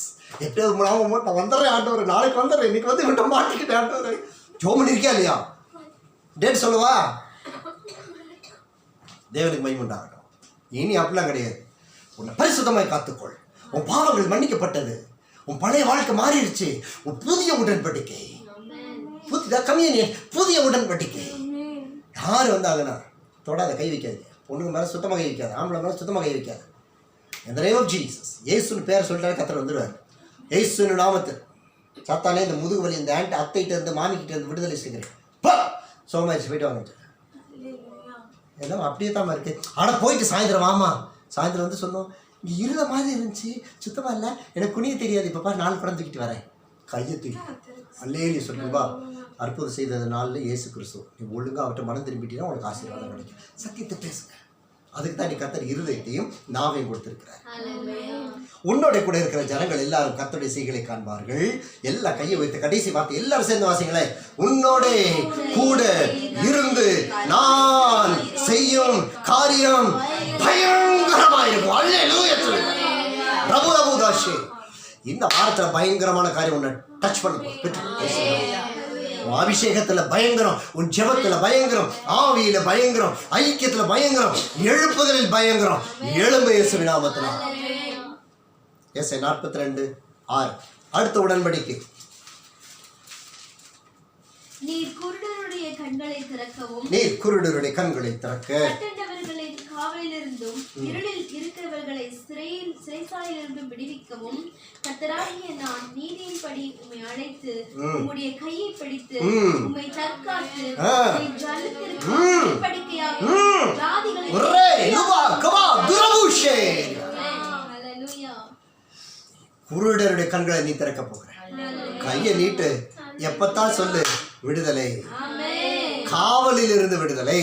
A: எப்படியாவது மூலமாக நான் வந்துடுறேன் ஆண்டவரே, நாளைக்கு வந்துடுறேன், இன்னைக்கு வந்து விட்டு மாட்டிக்கிட்டேன் ஆண்டவரே. ஜெபம் பண்ணியிருக்கா இல்லையா? டேட் சொல்லுவா. தேவனுக்கு மகிமையுண்டாகட்டும். இனி அப்படிலாம் கிடையாது. உன்னை பரிசுத்தமாய் காத்துக்கொள். உன் பாவங்கள் மன்னிக்கப்பட்டது, உன் பழைய வாழ்க்கை மாறிடுச்சு, உன் புதிய உடன்படிக்கை, புதிய உடன்படிக்கை. யார் வந்தாங்கன்னா தொடாத, கை வைக்காதீங்க. பொண்ணுங்க மேலே சுத்தமாக கை வைக்காது, ஆம்பளை மேலே சுத்தமாக கை வைக்காது. இந்த நேம் ஆஃப் ஜீசஸ், இயேசுன்னு பேரை சொல்லிட்டாரு கர்த்தர் வந்துடுவார். இயேசுன்னு நாமத்தில் சாத்தானே இந்த முதுகு வலி, இந்த அத்தைகிட்ட இருந்து மாமிக்கிட்ட இருந்து விடுதலை செய்கிறேன். சோமாரிச்சு போயிட்டு வாங்க. எல்லாம் அப்படியே தான் இருக்குது. ஆனால் போயிட்டு சாயந்தரம் வாமா, சாயந்தரம் வந்து சொன்னோம், இங்கே இருந்த மாதிரி இருந்துச்சு, சுத்தமாக இல்லை, எனக்கு குனிய தெரியாது, இப்போ பாரு 4 குடம் தூக்கிட்டு வரேன். கையை தூக்கி அல்லேலூயா சொல்லுவா. அற்புதம் செய்தது நாளில் இயேசு கிறிஸ்து. நீ ஒழுங்காக அவர்கிட்ட மனம் திரும்பிட்டீங்கன்னா உனக்கு ஆசீர்வாதம் கிடைக்கும். சத்தியத்தை பேசுங்க. அதுக்கு தான் நீ கர்த்தர் இருதயத்தையும் நாவையும் கொடுத்திருக்கிறார். உன்னோட கூட இருக்கிற ஜனங்கள் எல்லாரும் கர்த்தருடைய செய்களை காண்பார்கள். எல்லா கையை வைத்து கடைசி வார்த்தை எல்லாரும் சேர்ந்து வாசிங்களே. உன்னோட கூட இருந்து நான் செய்யும் காரியம் பயங்கரமாயிருக்கும். அல்லேலூயா. பிரபுதாஷே, இந்த வாரத்துல பயங்கரமான காரியம் உன்னை டச் பண்ண. உன் அபிஷேகத்துல பயங்கரம், உன் ஜெபத்துல பயங்கரம், ஆவியில பயங்கரம், ஐக்கியத்துல பயங்கரம், எழுப்புதலில் பயங்கரம். எழும்பு இயேசுவின் நாமத்தினால். எஸ்ஐ 42:6. அடுத்த உடன்படிக்கை.
C: நீர் குருடருடைய
A: கண்களை திறக்க
C: கட்டண்டவர்களை காவலிலிருந்தும் இருளில் இருக்கிறவர்களை சிறைசாலையிலிருந்தும் விடுவிக்கவும் கர்த்தராகிய நான் நீதியின்படி உம்மை அழைத்து உம்முடைய கையை பிடித்து உம்மை தற்காத்து ஜலத்திற்கு படிக்கையாக ஜாதிகளை
A: குருடருடைய கண்களை நீ திறக்க போகிற. கையை நீட்டு. எப்பத்தான் சொல்லு, விடுதலை. காவலில் இருந்து விடுதலை,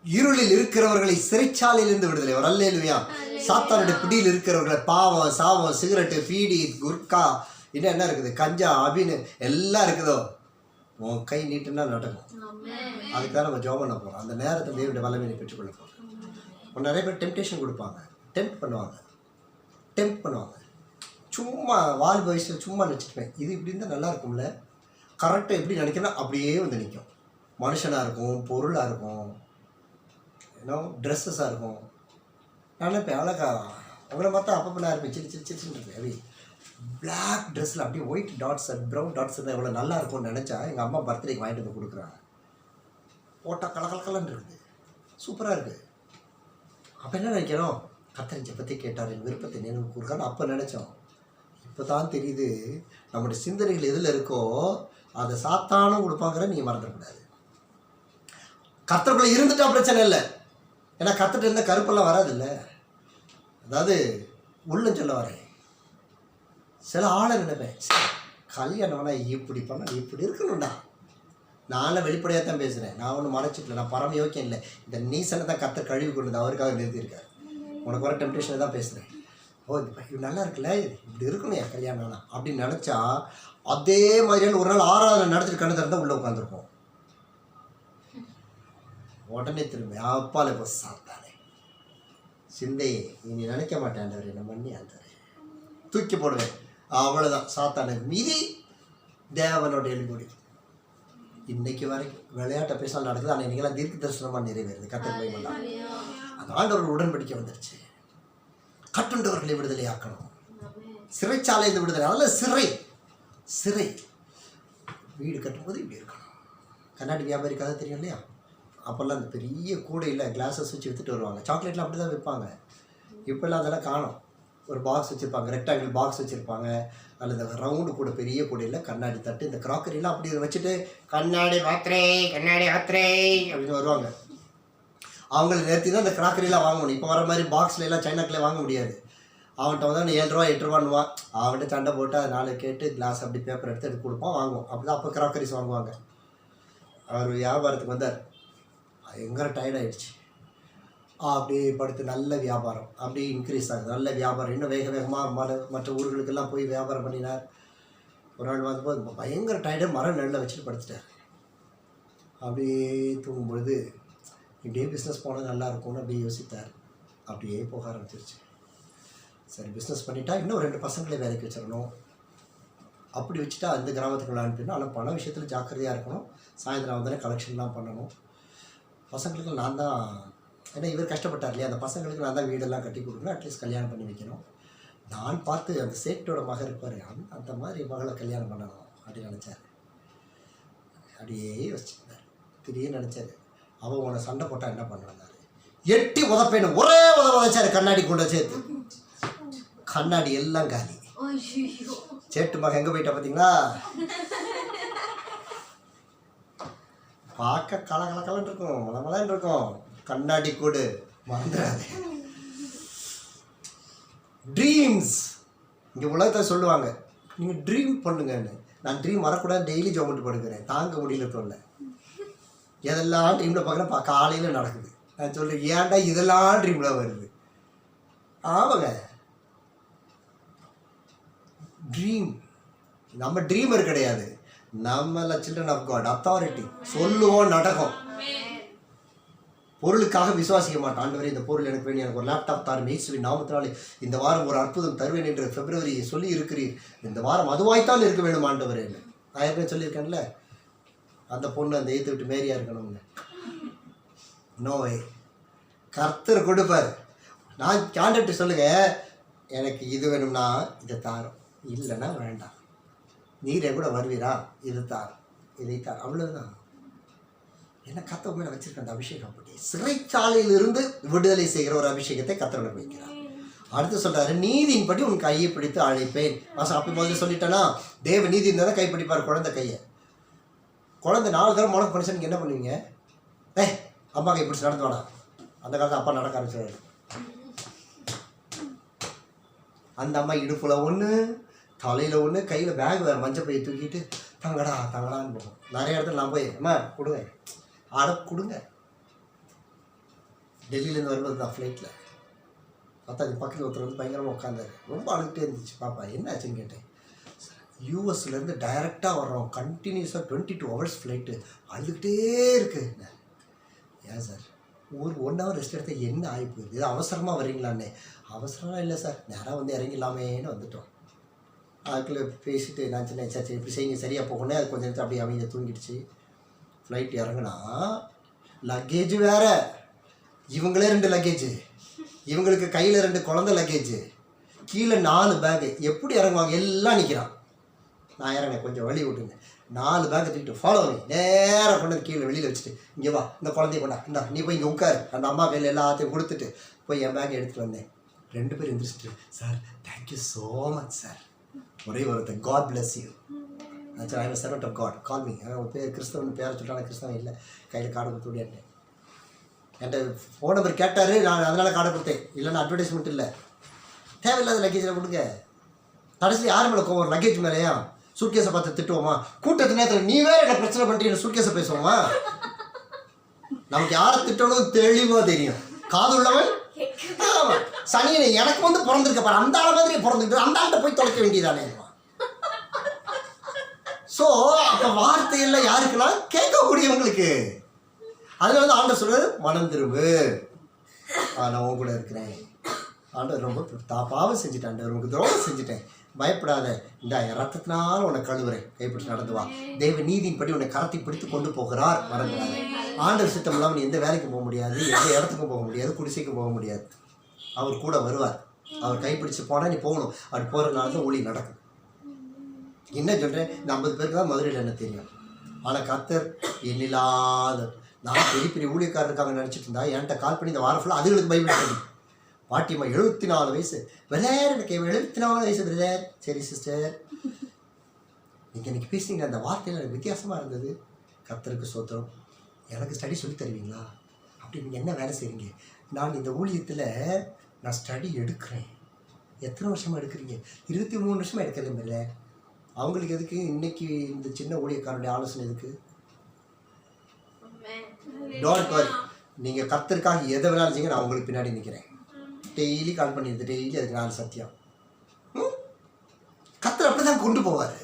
A: இருளில் இருக்கிறவர்களை சிறைச்சாலையிலிருந்து விடுதலை. அல்லேலூயா. சாத்தானுடைய பிடியில் இருக்கிறவர்களை, பாவம், சாவம், சிகரெட்டு, பீடி, குர்கா, இன்னும் என்ன இருக்குது, கஞ்சா, அபின்னு எல்லாம் இருக்குதோ, உன் கை நீட்டுன்னா நடக்கும். அதுக்கு தான் நம்ம ஜெபம் பண்ண போகிறோம். அந்த நேரத்தை தேவனுடைய வல்லமையை பெற்றுக்கொள்ள போகிறோம். நிறைய பேர் டெம்டேஷன் கொடுப்பாங்க, டெம்ப்ட் பண்ணுவாங்க. சும்மா வால் வயசில் சும்மா நினச்சிருப்பேன், இது இப்படி இருந்தால் நல்லா இருக்கும்ல, கரெக்டாக எப்படி நினைக்கிறேன்னா அப்படியே வந்து நிற்கும். மனுஷனாக இருக்கும், பொருளாக இருக்கும், ஏன்னோ ட்ரெஸ்ஸஸாக இருக்கும். நான் இப்போ அழகா அவங்கள பார்த்தா அப்பப்போ நான் இருப்பேன், சிரிச்சுன்னு இருப்பேன். அப்படி பிளாக் ட்ரெஸ்ஸில் அப்படியே ஒயிட் டாட்ஸ், ப்ரௌன் டாட்ஸ் இருந்தால் எவ்வளோ நல்லா இருக்கும்னு நினச்சா எங்கள் அம்மா பர்த்டேக்கு வாங்கிட்டு வந்து கொடுக்குறாங்க. போட்டால் கலக்கலன்னு இருக்குது, சூப்பராக இருக்குது. அப்போ என்ன நினைக்கிறோம், கர்த்தர் ஜெபத்தை கேட்டார், என் விருப்பத்தை நினைவு கூறுக்கான்னு அப்போ நினச்சோம். இப்போ தான் தெரியுது நம்முடைய சிந்தனைகள் எதில் இருக்கோ அதை சாத்தானும் கொடுப்பாங்கிற நீங்கள் மறந்துடக்கூடாது. கர்த்தருக்குள்ளே இருந்துட்டா பிரச்சனை இல்லை, ஏன்னா கர்த்தர்கிட்ட இருந்தால் கருப்பெல்லாம் வராதில்ல. அதாவது உள்ளம் சொல்ல வரேன், சில ஆளை நினைப்பேன், கல்யாணம்னா இப்படி பண்ண இப்படி இருக்கணும்டா. நானும் வெளிப்படையாக தான் பேசுகிறேன், நான் ஒன்றும் மறைச்சிக்கல, நான் பரம யோக்கியம் இல்லை. இந்த நீசனை தான் கர்த்தர் கழுவி கொண்டு அவருக்காக நிறுத்தியிருக்காரு. உனக்கு வர டெம்டேஷனை தான் பேசுகிறேன். ஓ இது நல்லா இருக்குல்ல, இப்படி இருக்கணும் என் கல்யாணம்னா அப்படின்னு நினச்சா அதே மாதிரியான ஒரு நாள் ஆராதனை நடத்திட்டு கண்ணு திறந்தால் உள்ளே உட்காந்துருப்போம். உடனே திரும்பி அப்பால இப்போ சாத்தானே சிந்தையே இனி நினைக்க மாட்டேன் ஆண்டவரே, என்ன பண்ணி ஆண்டவரே தூக்கி போடுவேன். அவ்வளோதான், சாத்தானே மீதி தேவனோட எழுபடி. இன்னைக்கு வரைக்கும் விளையாட்டை பேசலாம் நடக்குது. ஆனால் இன்னைக்கெல்லாம் தீர்க்க தரிசனமாக நிறைவேறுது. கர்த்தர் மகிமை. அந்த ஆண்டவர் உடன்படிக்கை வந்துருச்சு. கட்டுண்டவர்களை விடுதலை ஆக்கணும், சிறைச்சாலையில் விடுதலை. அதில் சிறை வீடு கட்டும்போது இப்படி இருக்கணும். கண்ணாடி வியாபாரி கதை தெரியும் இல்லையா? அப்போல்லாம் அந்த பெரிய கூடையில் கிளாஸஸ் வச்சு விற்றுட்டு வருவாங்க. சாக்லேட்லாம் அப்படி தான் விற்பாங்க. இப்போல்லாம் அதெல்லாம் காணும். ஒரு பாக்ஸ் வச்சுருப்பாங்க, ரெக்டாங்கிள் பாக்ஸ் வச்சுருப்பாங்க. அதில் இந்த ரவுண்டு கூட பெரிய கூடையில் கண்ணாடி தட்டு, இந்த க்ராக்கரிலாம் அப்படி வச்சுட்டு கண்ணாடி ஆத்திரை அப்படின்னு வருவாங்க. அவங்கள நிறுத்தி தான் இந்த க்ராக்கரிலாம் வாங்கணும். இப்போ வர மாதிரி பாக்ஸில் எல்லாம் சைனாக்கில் வாங்க முடியாது. அவன்கிட்ட வந்து 7 ரூபா 8 ரூபான்னுவான். அவன்கிட்ட சண்டை போட்டு அதை 4 கேட்டு கிளாஸ் அப்படி பேப்பர் எடுத்து கொடுப்பான், வாங்குவோம். அப்படி தான் அப்போ க்ராக்கரிஸ் வாங்குவாங்க. அவர் வியாபாரத்துக்கு வந்தார். பயங்கர டயர்டாயிடுச்சு. அப்படி படுத்து நல்ல வியாபாரம் அப்படி இன்க்ரீஸ் ஆகுது. நல்ல வியாபாரம் இன்னும் வேகமாக மற்ற ஊர்களுக்கெல்லாம் போய் வியாபாரம் பண்ணினார். ஒரு நாள் வந்தபோது பயங்கர டயர்டாக மரம் நெல்லில் வச்சுட்டு படுத்துட்டார். அப்படியே தூங்கும்பொழுது இப்படியே பிஸ்னஸ் போனால் நல்லா இருக்கும்னு அப்படியே யோசித்தார். அப்படியே போக ஆரம்பிச்சிருச்சு. சரி, பிஸ்னஸ் பண்ணிட்டா இன்னும் 2 பசங்களே வேலைக்கு வச்சிடணும். அப்படி வச்சுட்டா அந்த கிராமத்துக்குள்ள அனுப்பிடணும். ஆனால் பண விஷயத்தில் ஜாக்கிரதையாக இருக்கணும். சாயந்தரம் வந்தோடனே கலெக்ஷன்லாம் பண்ணணும். பசங்களுக்கு நான் தான், ஏன்னா இவர் கஷ்டப்பட்டார் இல்லையா, அந்த பசங்களுக்கு நான் தான் வீடெல்லாம் கட்டி கொடுக்கணும், அட்லீஸ்ட் கல்யாணம் பண்ணி வைக்கணும். நான் பார்த்து அந்த சேட்டோட மகன் இருப்பார், அந்த மாதிரி மகளை கல்யாணம் பண்ணணும் அப்படின்னு நினச்சார். அப்படியே யோசிச்சுருந்தார். திடீர்னு நினச்சார், அவன் உன சண்டை போட்டால் என்ன பண்ணுவாரு, எட்டி உதப்பேன்னு ஒரே உதச்சார். கண்ணாடி கொண்டு சேர்த்து கண்ணாடி எல்லாம் காலி. சேட்டு மகன் எங்கே போயிட்டா பார்த்தீங்களா? பார்க்க கலன்னு இருக்கும், மலமலன்னு இருக்கும். கண்ணாடி கூடு மறந்துடாது. ட்ரீம்ஸ் இங்கே உலகத்தை சொல்லுவாங்க, நீங்கள் ட்ரீம் பண்ணுங்கன்னு. நான் ட்ரீம் வரக்கூடாது, டெய்லி ஜோமெண்ட் படுக்கிறேன், தாங்க முடியல தோல்ல. எதெல்லாம் ட்ரீமில் பார்க்குறேன், காலையில் நடக்குது. நான் சொல்கிறேன், ஏன்டா இதெல்லாம் ட்ரீமில் வருது? ஆமாங்க, ட்ரீம் நம்ம ட்ரீமர் கிடையாது, நம்மள சில்ட்ரன் ஆஃப் காட், அத்தாரிட்டி. சொல்லுவோம், நடக்கும். பொருளுக்காக விசுவாசிக்க மாட்டோம். ஆண்டவரே இந்த பொருள் எனக்கு வேணும், எனக்கு ஒரு லேப்டாப் தாரும், இயேசுவின் நாமத்தினாலே இந்த வாரம் ஒரு அற்புதம் தருவேன் என்று பிப்ரவரி சொல்லி இருக்கிறீர். இந்த வாரம் அதுவாய்த்தான் இருக்க வேணும் ஆண்டவரே. நான் ஏற்கனவே சொல்லியிருக்கேன்ல, அந்த பொண்ணு அந்த ஏற்று விட்டு மேரியா இருக்கணும்னு. நோவே, கர்த்தர் கொடுப்பார். நான் ஆண்டவர்கிட்ட சொல்லுங்க, எனக்கு இது வேணும்னா இதை தாரும், இல்லைன்னா வேண்டாம். நீரே கூட வருவீரா, இது தார், இதை தார், அவ்வளவுதான். என்ன கர்த்தர் மேலே வச்சிருக்க அந்த அபிஷேகம் அப்படி சிறைச்சாலையிலிருந்து விடுதலை செய்கிற ஒரு அபிஷேகத்தை கர்த்தர் வைக்கிறார். அடுத்து சொல்றாரு, நீதியின்படி உன் கையை பிடித்து அழைப்பேன். அப்படி முதல்ல சொல்லிட்டேன்னா, தேவ நீதி இருந்தால் தான் கைப்பிடிப்பார் குழந்தை கையை. குழந்தை 4 தடவை முழக்கு பண்ணிச்சு, என்ன பண்ணுவீங்க? அம்மா கை பிடிச்சி நடந்து வாடா. அந்த காலத்தில் அப்பா நடக்க ஆரம்பிச்சாரு. அந்த அம்மா இடுப்புல ஒன்று, தலையில் ஒன்று, கையில் பேக் வேறு மஞ்சள் பையை தூக்கிட்டு தங்கடான்னு போகும். நிறைய இடத்துல நான் போய், அம்மா கொடுங்க, கொடுங்க. டெல்லியிலேருந்து வரும்போது தான் ஃப்ளைட்டில் பார்த்தா அது பக்கத்தில் ஒருத்தர் வந்து பயங்கரமாக உட்காந்தாரு. ரொம்ப அழுகிட்டே இருந்துச்சு. பாப்பா என்ன ஆச்சுன்னு கேட்டேன். யூஎஸ்லேருந்து டைரெக்டாக வர்றோம், கண்டினியூஸாக 22 hours ஃப்ளைட்டு, அழுதுகிட்டே இருக்கு. ஏன் சார் ஒரு 1 hour ரெஸ்ட் எடுத்தால் என்ன ஆகி போகுது, இது அவசரமாக வரீங்களான்னே. அவசரமாக இல்லை சார், நேராக வந்து இறங்கிடலாமேன்னு வந்துட்டோம். அதுக்குள்ளே பேசிட்டு நான் சின்ன சரி இப்படி செய்யுங்க சரியாக போகணும். அது கொஞ்சம் நேரத்தில் அப்படியே அமைதியாக தூங்கிடுச்சு. ஃப்ளைட் இறங்குனா லக்கேஜ் வேறு, இவங்களே 2 லக்கேஜ், இவங்களுக்கு கையில் 2 குழந்தை லக்கேஜ், கீழே 4 பேகு. எப்படி இறங்குவாங்க? எல்லாம் நிற்கிறான். நான் இறங்கினேன், கொஞ்சம் வழி விட்டுங்க. 4 பேக்கை தூக்கிட்டு ஃபாலோ பண்ணி நேராக கொண்டு வந்து கீழே வெளியில் வச்சுட்டு, இங்கே வா, இந்த குழந்தைய கொண்டா, இந்தா நீ போய் இங்கே உட்காரு. அந்த அம்மா கையில் எல்லாத்தையும் கொடுத்துட்டு போய் என் பேக்கை எடுத்துகிட்டு வந்தேன். 2 பேர் எந்திரிச்சிட்டு, sir thank you so much sir. ஒரே ஒருத்தர், god bless you. I am servant of god, call me. அவன் பேர் கிறிஸ்தவன் பேரை சொல்லிட்டான, கிறிஸ்தவன் இல்லை. கையில் கார்டு கொடுத்து விடியாட்டேன். என்கிட்ட ஃபோன் நம்பர் கேட்டார், நான் அதனால் கார்டை கொடுத்தேன். இல்லைன்னா அட்வர்டைஸ்மெண்ட் இல்லை, தேவையில்லாத லக்கேஜில் கொடுங்க. கடைசியில் யார் மேலே கோவம்? லக்கேஜ் மேலேயா? சூட்கேஸை பார்த்து திட்டுவோமா? கூட்டத்து நேரத்தில் நீ வேறு என்ன பிரச்சனை பண்ணிட்டு சூட்கேஸை பேசுவோமா? நமக்கு யாரை திட்டணும் தெளிவாக தெரியும். காது உள்ளவன் ஆமாம், சனியனை எனக்கு வந்து பிறந்திருக்க பாரு, அந்த ஆள் மாதிரி பிறந்துக்கிட்டு அந்த ஆள்கிட்ட போய் தொலைக்க வேண்டியதானே. ஸோ அப்போ வார்த்தையெல்லாம் யாருக்குன்னா கேட்கக்கூடியவங்களுக்கு. அதனால தான் ஆண்டவர் சொல்றாரு, மனம் திரும்பு, நான் உன் கூட இருக்கிறேன். ஆண்டவர் ரொம்ப பாவம் செஞ்சுட்டேன், ஆண்டவர் உனக்கு துரோகம் செஞ்சுட்டேன், பயப்படாத, இந்த ரத்தத்தினால உன்னை கழுவுறேன், கைப்பிடிச்சு நடந்து வா. தெய்வ நீதியின்படி உன்னை கரத்தை பிடித்து கொண்டு போகிறார். மறந்துடாத. ஆண்டவர் சித்தம் இல்லாமல் நீ எந்த வேலைக்கும் போக முடியாது, எந்த இடத்துக்கும் போக முடியாது, குடிசைக்கும் போக முடியாது. அவர் கூட வருவார். அவர் கைப்பிடிச்சு போனால் நீ போகணும். அப்படி போகிறதுனால தான் ஊழியம் நடக்கும். என்ன சொல்கிறேன், இந்த 50 பேருக்கு தான் மதுரையில் என்ன தெரியும். ஆனால் கர்த்தர் எண்ணில்லாத, நான் பெரிய பெரிய ஊழியக்காரர் இருக்காங்க நினச்சிட்டு இருந்தா என்கிட்ட கால் பண்ணி இந்த வாரம் ஃபுல்லாக அதுகளுக்கு பைபிள் தெரியும். பாட்டியம்மா 74 வயசு, பிரதர் எனக்கு 74 வயசு பிரதர். சரி சிஸ்டர், நீங்கள் எனக்கு பேசுனீங்க அந்த வார்த்தையில் எனக்கு வித்தியாசமாக இருந்தது. கர்த்தருக்கு ஸ்தோத்திரம். எனக்கு ஸ்டடி சொல்லி தருவீங்களா? அப்படி நீங்கள் என்ன வேலை செய்கிறீங்க? நான் இந்த ஊழியத்தில் நான் ஸ்டடி எடுக்கிறேன். எத்தனை வருஷமாக எடுக்கிறீங்க? 23 வருஷமாக எடுக்கிறது இல்லை. அவங்களுக்கு எதுக்கு இன்னைக்கு இந்த சின்ன ஊழியக்காரருடைய ஆலோசனை எதுக்கு? Don't worry. நீங்கள் கர்த்தருக்காக எதை வேணாலும் செய்யுங்க, நான் உங்களுக்கு பின்னாடி நிற்கிறேன். டெய்லி கால் பண்ணிடுது, டெய்லி அதுக்கு 4 சத்தியம். கர்த்தர் அப்படி தான் கொண்டு போவார்,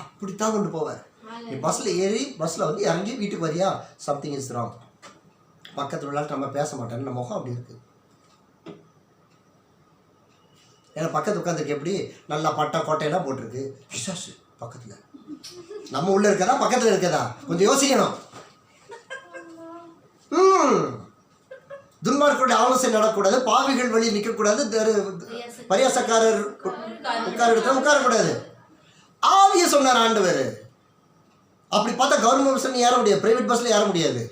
A: அப்படித்தான் கொண்டு போவார். நீ பஸ்ஸில் ஏறி பஸ்ஸில் வந்து இறங்கி வீட்டுக்கு வரியா, சம்திங் இஸ் ராங். பக்கத்தில் விளையாட்டு நம்ம பேச மாட்டேன், நம்ம முகம் அப்படி இருக்குது. ஏன்னா பக்கத்து உட்காந்துருக்கு எப்படி நல்லா பட்டா கோட்டையெல்லாம் போட்டிருக்கு. விசாசு பக்கத்தில் நம்ம உள்ளே இருக்கதா பக்கத்தில் இருக்கதா கொஞ்சம் யோசிக்கணும். துன்மார்க்கருடைய ஆலோசனை நடக்கூடாது, பாவிகள் வழி நிற்கக்கூடாது, பரியாசக்காரர் உட்கார இடத்துல உட்காரக்கூடாது. ஆவிய சொன்னார் ஆண்டவர். அப்படி பார்த்தா கவர்மெண்ட் பஸ்ஸில் ஏற முடியாது, பிரைவேட் பஸ்ஸில் ஏற முடியாது.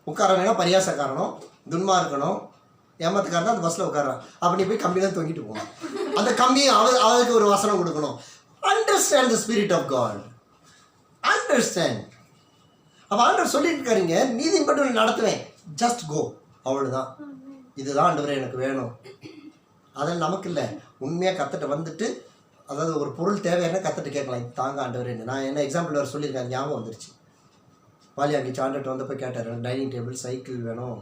A: உட்காரனா பரியாசக்காரனும் துன்மார்க்கணும் ஏமாத்துக்காரன் தான் அந்த பஸ்ஸில் உட்காரான். அப்போ நீ போய் கம்பியில் தொங்கிட்டு போகணும். அந்த கம்பியை அவருக்கு ஒரு வசனம் கொடுக்கணும். Understand the spirit of God, understand. அப்போ ஆண்டவர் சொல்லிட்டு இருக்காருங்க, நீதியின் பட்டு நடத்துவேன், ஜஸ்ட் கோ, அவ்வளோதான். இதுதான் ஆண்டவரே எனக்கு வேணும். அதில் நமக்கு இல்லை, உண்மையாக கற்றுட்டு வந்துட்டு, அதாவது ஒரு பொருள் தேவையான கற்றுட்டு கேட்கலாம், தாங்க ஆண்டவரே. நான் என்ன எக்ஸாம்பிள் வேறு சொல்லியிருக்கேன், ஞாபகம் வந்துருச்சு. பாலியாங்கி சாண்டர்ட் வந்தப்போ கேட்டார், டைனிங் டேபிள், சைக்கிள் வேணும்,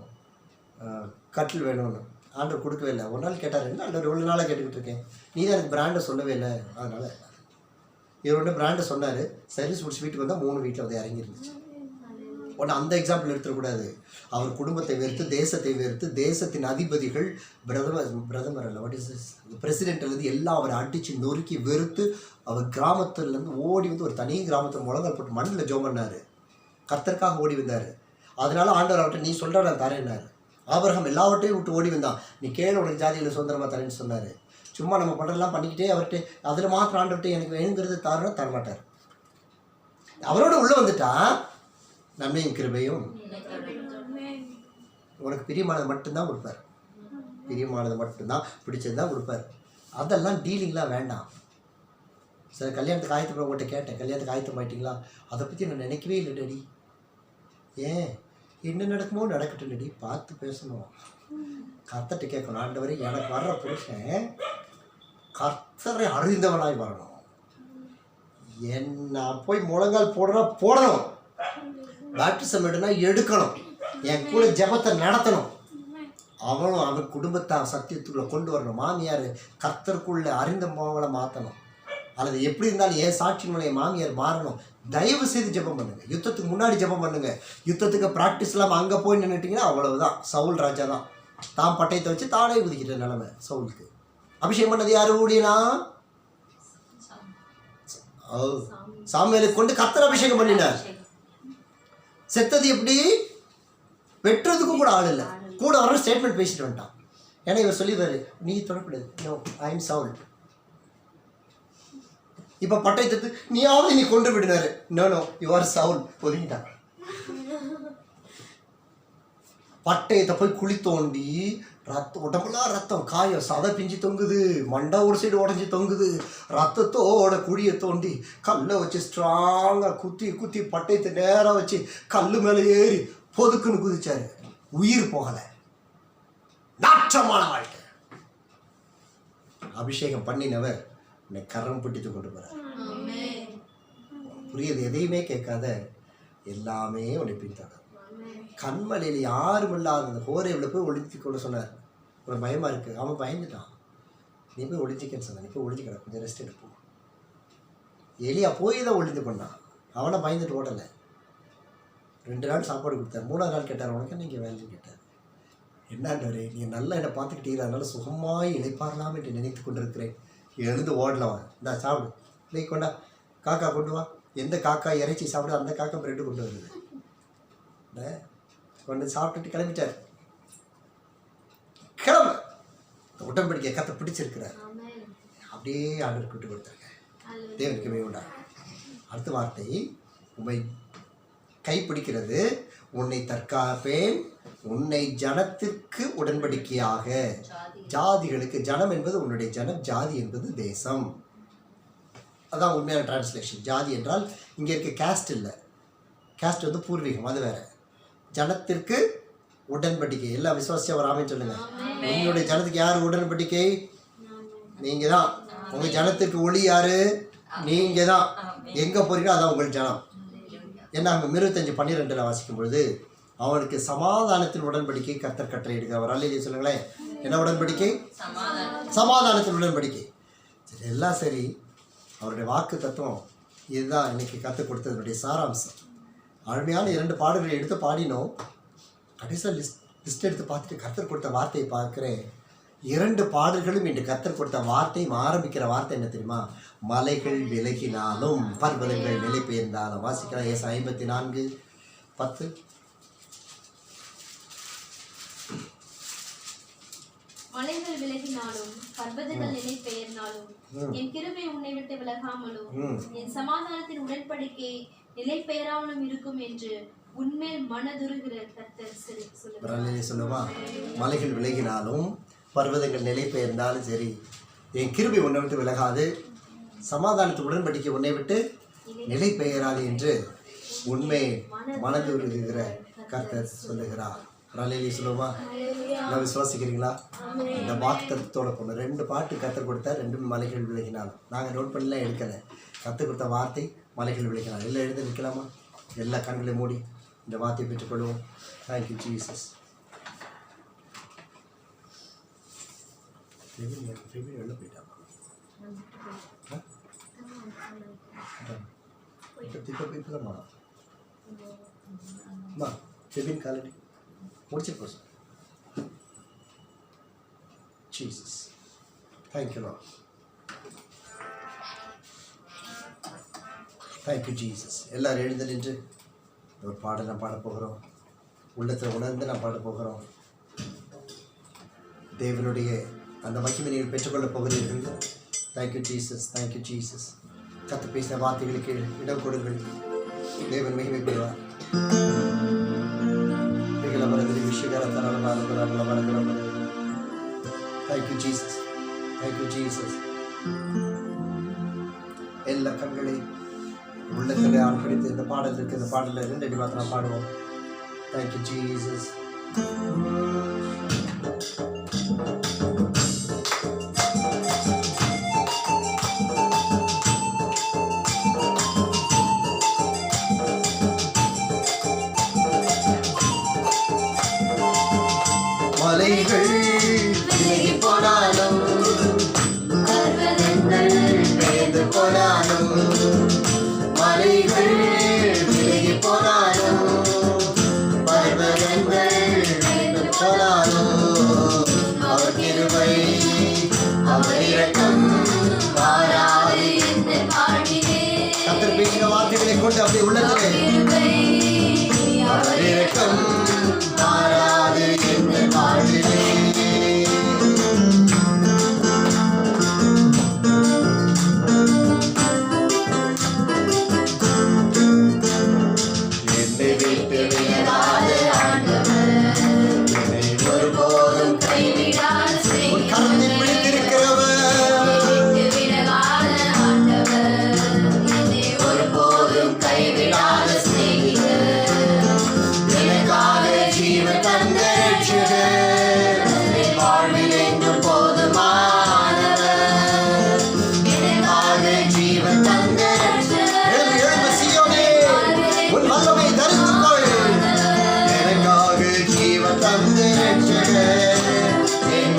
A: கட்டில் வேணும்னு. ஆண்டவர் கொடுக்கவே இல்லை. ஒரு நாள் கேட்டார், என்ன ஆண்டவர் இவ்வளோ நாளாக கேட்டுக்கிட்டு இருக்கேன், நீ தான் எனக்கு பிராண்டை சொல்லவே இல்லை. அதனால் இவர் ஒன்று பிராண்டை சொன்னார். சர்வீஸ் முடிச்சு வீட்டுக்கு வந்தால் 3 வீட்டில் வந்து இறங்கிருந்துச்சு. உடனே அந்த எக்ஸாம்பிள் எடுத்துக்கூடாது. அவர் குடும்பத்தை வெறுத்து, தேசத்தை வெறுத்து, தேசத்தின் அதிபதிகள், பிரதமர் அல்ல, வாட் இஸ் திஸ், பிரசிடென்ட்லேருந்து எல்லாம் அவரை அடித்து நொறுக்கி வெறுத்து, அவர் கிராமத்துலேருந்து ஓடி வந்து ஒரு தனி கிராமத்தில் முழங்கால் போட்டு மண்ணில் ஜோம் பண்ணார். கர்த்தருக்காக ஓடி வந்தார். அதனால ஆண்டவர் அவர்கிட்ட, நீ சொல்கிற நான் தரேன்னாரு. ஆபிரகாம் எல்லாவற்றையும் விட்டு ஓடி வந்தான். நீ கேளு, உனக்கு ஜாதியில் சுதந்திரமாக தரேன்னு சொன்னார். சும்மா நம்ம பண்ணுறதெல்லாம் பண்ணிக்கிட்டே அவர்கிட்ட, அதில் மாத்திரம் ஆண்டவர்கிட்ட எனக்கு வேணுங்கிறது தாருன்னா தரமாட்டார். அவரோட உள்ளே வந்துட்டா நன்மையும் கிருபையும் உனக்கு பிரியமானது மட்டும்தான் கொடுப்பார். பிரியமானது மட்டும்தான், பிடிச்சது தான் கொடுப்பார். அதெல்லாம் டீலிங்லாம் வேண்டாம். சில கல்யாணத்துக்கு ஆயத்தம் உங்கள்கிட்ட கேட்டேன், கல்யாணத்துக்கு ஆயத்தம் ஆகிட்டிங்களா? அதை பற்றி நான் நினைக்கவே இல்லை டேடி. ஏன், என்ன நடக்குமோ நடக்கட்டும் டேடி, பார்த்து பேசணும், கர்த்தர்கிட்ட கேட்கணும். ஆண்டவரே, எனக்கு வர்ற புருஷன் கர்த்தரை அறிந்தவனாய் வரணும். என்ன போய் முழங்கால் போடணும், பேப்டிசம் எடுக்கணும், என் கூட ஜெபத்தை நடத்தணும். அவனும் அவன் குடும்பத்தை சத்தியத்துக்குள்ளே கொண்டு வரணும். மாமியார் கர்த்தருக்குள்ளே அறிந்த மாவளை மாற்றணும். அல்லது எப்படி இருந்தாலும் என் சாட்சி மூலம் மாமியார் மாறணும். தயவு செய்து ஜெபம் பண்ணுங்கள். யுத்தத்துக்கு முன்னாடி ஜெபம் பண்ணுங்கள். யுத்தத்துக்கு ப்ராக்டிஸ் இல்லாமல் அங்கே போய் நின்றுட்டிங்கன்னா அவ்வளவுதான். சவுல் ராஜா தான் தான் பட்டயத்தை வச்சு தானே குதிக்கிற நிலைமை சவுலுக்கு. அபிஷேகம் பண்ணது யார்? ஊழியனா? சாமுவேலுக்கு கொண்டு கர்த்தர் அபிஷேகம் பண்ணினார். செத்தது எப்படி? வெட்டுறதுக்கும் கூட ஆள் இல்லை. கூட வர ஸ்டேட்மெண்ட் பேசிட்டு வந்துட்டான். ஏன்னா இவர் சொல்லிடுவாரு, நீ தொடக்கூடாது, நோ ஐ எம் சவுல். இப்போ பட்டயத்தை நீயாவது நீ கொண்டு விடுனாரு, no no you are Saul, ஒதுங்கிட்டான். பட்டயத்தை போய் குழி தோண்டி ரத்தம், உடம்புலாம் ரத்தம், காயம், சதை பிஞ்சு தொங்குது, மண்டை ஒரு சைடு உடஞ்சி தொங்குது, ரத்தத்தோட குழியை தோண்டி கல்லை வச்சு ஸ்ட்ராங்காக குத்தி குத்தி பட்டயத்தை நேராக வச்சு கல் மேலே ஏறி பொதுக்குன்னு குதிச்சாரு. உயிர் போகலை, நாற்றமான வாழ்க்கை. அபிஷேகம் பண்ணினவர் உன்னை கரம் பிடித்து கொண்டு போறார். புரியுது? எதையுமே கேட்காத எல்லாமே உன்னை பின்தொடரும். கண்மலையில் யாரும் இல்லாத அந்த ஹோரேவில் போய் ஒழித்து கொள்ள சொன்னார். ஒரு பயமாக இருக்குது, அவன் பயந்துட்டான். நீ போய் ஒழிச்சிக்கன்னு சொன்னான். நீ போய் ஒழிச்சிக்கடா, கொஞ்சம் ரெஸ்ட் எடுப்போம். எலியா போய் தான் ஒழிந்து கொண்டான். அவனை பயந்துட்டு ஓடலை. 2 நாள் சாப்பாடு கொடுத்தார். 3ஆவது நாள் கேட்டார், உனக்கு நீங்கள் வேலைன்னு கேட்டார். என்னாண்டவரே, நீங்கள் நல்லா என்னை பார்த்துக்கிட்டீங்க, அதனால சுகமாய் இளைப்பாறலாம் என்று நினைத்து கொண்டிருக்கிறேன். எழுந்து ஓடலாம், இந்தா சாப்பிடு, இல்லை கொண்டா, காக்கா கொண்டு வா. எந்த காக்கா இறைச்சி சாப்பிடு, அந்த காக்கா பிரெட்டு கொண்டு வருது. கொண்டு சாப்பிட்டுட்டு கிளம்பிட்டார். கிளம்ப உடன்படிக்கை கத்தை பிடிச்சிருக்கிறார். அப்படியே ஆண்டவர் விட்டு கொடுத்தாங்க. தேவனுக்கு உண்டா. அடுத்த வார்த்தை, உம்மை கைப்பிடிக்கிறது, உன்னை தற்காப்பேன், உன்னை ஜனத்திற்கு உடன்படிக்கையாக. ஜாதிகளுக்கு, ஜனம் என்பது உன்னுடைய ஜனம், ஜாதி என்பது தேசம். அதான் உண்மையான டிரான்ஸ்லேஷன். ஜாதி என்றால் இங்கே இருக்க கேஸ்ட் இல்லை, கேஸ்ட் வந்து பூர்வீகம், அது வேற. ஜனத்திற்கு உடன்படிக்கை. எல்லாம் விசுவாசியா வராமன்னு சொல்லுங்க. உங்களுடைய ஜனத்துக்கு யார் உடன்படிக்கை? நீங்க தான். உங்க ஜனத்திற்கு ஒளி யாரு? நீங்க தான். எங்க போறீங்களோ அதான் உங்கள் ஜனம். ஏன்னா அங்கே 25:12 வாசிக்கும் பொழுது, அவனுக்கு சமாதானத்தின் உடன்படிக்கை கர்த்தர் கட்டளை எடுக்கிறவர். அல்லையே சொல்லுங்களேன், என்ன உடன்படிக்கை? சமாதானத்தின் உடன்படிக்கை. சரி, எல்லாம் சரி. அவருடைய வாக்கு தத்துவம் இதுதான் இன்னைக்கு கற்றுக் கொடுத்ததுடைய சாராம்சம். அருமையான 2 பாடல்களை எடுத்து பாடினோம். கடைசியாக லிஸ்ட் எடுத்து பார்த்துட்டு கர்த்தர் கொடுத்த வார்த்தையை பார்க்குறேன். 2 பாடல்களும் இன்று கர்த்தர் கொடுத்த வார்த்தையும் ஆரம்பிக்கிற வார்த்தை என்ன தெரியுமா? மலைகள் விலகினாலும் பர்வதங்கள் நிலை பெயர்ந்தாலும். வாசிக்கலாம், ஏசா 54:10.
C: மலைகள் விலகினாலும் பர்வதங்கள் நிலை பெயர்ந்தாலும் என் கிருபை உன்னை விட்டு விலகாமலும் என் சமாதானத்தின் உடன்படிக்கை நிலை பெயராமலும் இருக்கும் என்று உன்மேல் மனதுருகிற கர்த்தர்
A: சொல்லுவா. மலைகள் விலகினாலும் பர்வதங்கள் நிலை பெயர்ந்தாலும் சரி, என் கிருபை உன்னை விட்டு விலகாது, சமாதானத்து உடன்படிக்கை உன்னை விட்டு நிலை பெயராது என்று உண்மை மனதுருகிற கர்த்தர் சொல்லுகிறார். சொல்லுவா. நான் விசுவாசிக்கிறீங்களா? இந்த வாக்குத்தத்தோட பொண்ணு 2 பாட்டு கற்றுக் கொடுத்தா 2 மலைகள் விலகினாலும். நாங்கள் நோட் பண்ணலாம், எடுக்கலை. கற்றுக் கொடுத்த வார்த்தை மலைகள் விலகினாலும். எல்லாம் எழுத நிற்கலாமா? எல்லா கண்களையும் மூடி இந்த வார்த்தையை பெற்றுக்கொள்வோம். Thank you Jesus. வெளில போயிட்டாமா? இப்போதாம்மா அம்மா ஃபெபின் காலடி முடிச்சிருக்கோம் sir. Jesus, thank you Lord, thank you Jesus. எல்லோரும் எழுந்து நின்று ஒரு பாடல் நான் பாட போகிறோம். உள்ளத்தில் உணர்ந்து நான் பாட போகிறோம். தேவனுடைய அந்த மகிமை நீங்கள் பெற்றுக்கொள்ளப் போகிறீர்கள். Thank you Jesus, thank you Jesus. கற்று பேசின வார்த்தைகளுக்கு இடம் கொடுங்கள். தேவன் மகிமை பெறுவார். Thank you Jesus, thank you Jesus. எல்லா கண்களை உள்ளத்திலே ஆழ்படுத்தி இந்த பாடல் இருக்கு. இந்த பாடலில் 2 அடி மாத்திரம் பாடுவோம். Thank you Jesus. மலைகள் விலகி போனாலும் பர்வதங்கள் பெயர்ந்து போனாலும், மலைகள் விலகி போனாலும் பர்வதங்கள் பெயர்ந்து போனாலும், அவர் கிருபை அவர் இரக்கம் மாறாது எந்த வாழ்விலே. கர்த்தர் பேசின வார்த்தைகளை கொண்டு அப்படி உள்ளத்திலே அவர் இரக்கம் மாறாது எந்த வாழ்விலே. என்னை விட்டு விலகாத ஆண்டவர், என்னை ஒருபோதும் கைவிடாத உன் கரத்தில் பிடித்திருக்கிறவர், விலகாத ஆண்டவர், என்னை ஒருபோதும் கைவிடாத சிநேகிதர், எனக்காக ஜீவன் தந்த ரட்சகர், என் வாழ்வில் என்றும் போதுமானவர், எனக்காக ஜீவன் தந்த ரட்சகர். எழுந்து சீயோனே, உன் வல்லமை தரித்துக் கொள். எனக்காக ஜீவன் தந்த ரட்சகர், என்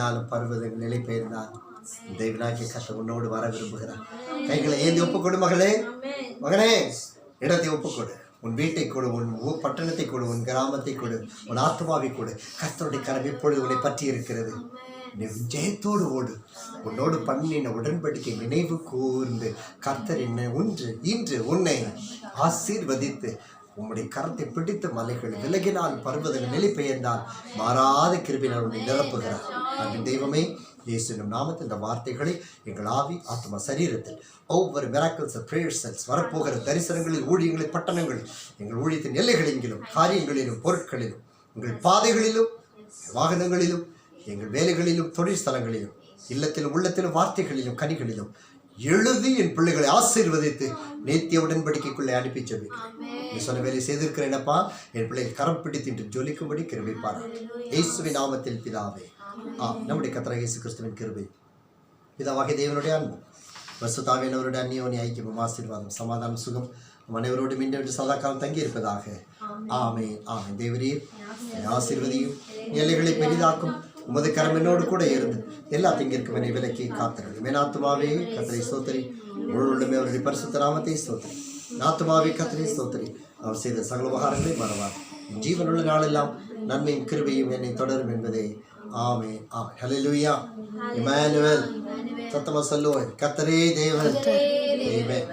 A: விலகினாலும் பர்வதங்கள் நிலை பெயர்ந்தால் தெய்வனாகிய கர்த்தர் உன்னோடு வர விரும்புகிறார். கைகளை ஏந்தி ஒப்புக்கொடு மகளே, மகனே. இடத்தை ஒப்புக்கொடு, உன் வீட்டை கொடு, உன் பட்டணத்தை கொடு, உன் கிராமத்தை கொடு, உன் ஆத்மாவை கொடு. கர்த்தருடைய கரம் இப்பொழுது உன்னை பற்றி இருக்கிறது. நீ ஜெயத்தோடு ஓடு. உன்னோடு பண்ணின உடன்படிக்கை நினைவு கூர்ந்து கர்த்தர் இன்று உன்னை ஆசீர்வதித்து உம்முடைய கரத்தை பிடித்த மலைகள் விலகினால் பர்வதங்கள் நிலை பெயர்ந்தால் மாறாத கிருபையினால் உன்னை நிரப்புகிறார். அன்பின் தெய்வமே, இயேசுவின் நாமத்தில் இந்த வார்த்தைகளை எங்கள் ஆவி ஆத்மா சரீரத்தில் ஒவ்வொரு மிராக்கிள்ஸ் பிரேயர்ஸ் வரப்போகிற தரிசனங்களில் ஊழியங்களில் பட்டணங்களில் எங்கள் ஊழியத்தின் எல்லைகளெங்கிலும் காரியங்களிலும் பொருட்களிலும் எங்கள் பாதைகளிலும் வாகனங்களிலும் எங்கள் வேலைகளிலும் தொழில் ஸ்தலங்களிலும் இல்லத்திலும் உள்ளத்திலும் வார்த்தைகளிலும் கனிகளிலும் எழுதி என் பிள்ளைகளை ஆசீர்வதித்து நேத்திய உடன்படிக்கைக்குள்ளே அனுப்பி ஜெபி. நீ சொன்ன வேலை செய்திருக்கிறேனப்பா, என் பிள்ளைகள் கரம் பிடித்து இன்று ஜொலிக்கும்படி கிருபைப்பார். இயேசுவின் நாமத்தில் பிதாவே. நம்முடைய கர்த்தராகிய இயேசு கிறிஸ்துவின் கிருபை, பிதாவாகிய தேவனுடைய அன்பு, பரிசுத்தாவியானவருடைய அந்நியோன்ய ஐக்கியமும் ஆசீர்வாதம் சமாதானம் சுகம் அனைவரோடும் இன்று சதா காலம் தங்கி இருப்பதாக. ஆமென். ஆமென். தேவரீர் ஆசீர்வதியும் எல்லைகளை பெரிதாக்கும் உமது கரம் என்னோடு கூட இருந்து எல்லா திங்கிற்கும் என்னை விலக்கி காத்தருள். மேனாத்துமாவே கர்த்தரை ஸ்தோத்திரி, முழுவதுமே அவருடைய பரிசுத்த நாமத்தை ஸ்தோத்திரி. நாத்துமாவே கர்த்தரை ஸ்தோத்திரி, அவர் செய்த சகல உபகாரங்களை மறவார். ஜீவனுள்ள நாளெல்லாம் நன்மையும் கிருபையும் என்னை தொடரும் என்பதே. ஆமென். ஆமென். ஹல்லேலூயா. இம்மானுவேல். சத்தமா சொல்லுவோம், கர்த்தரே தேவன். ஆமென்.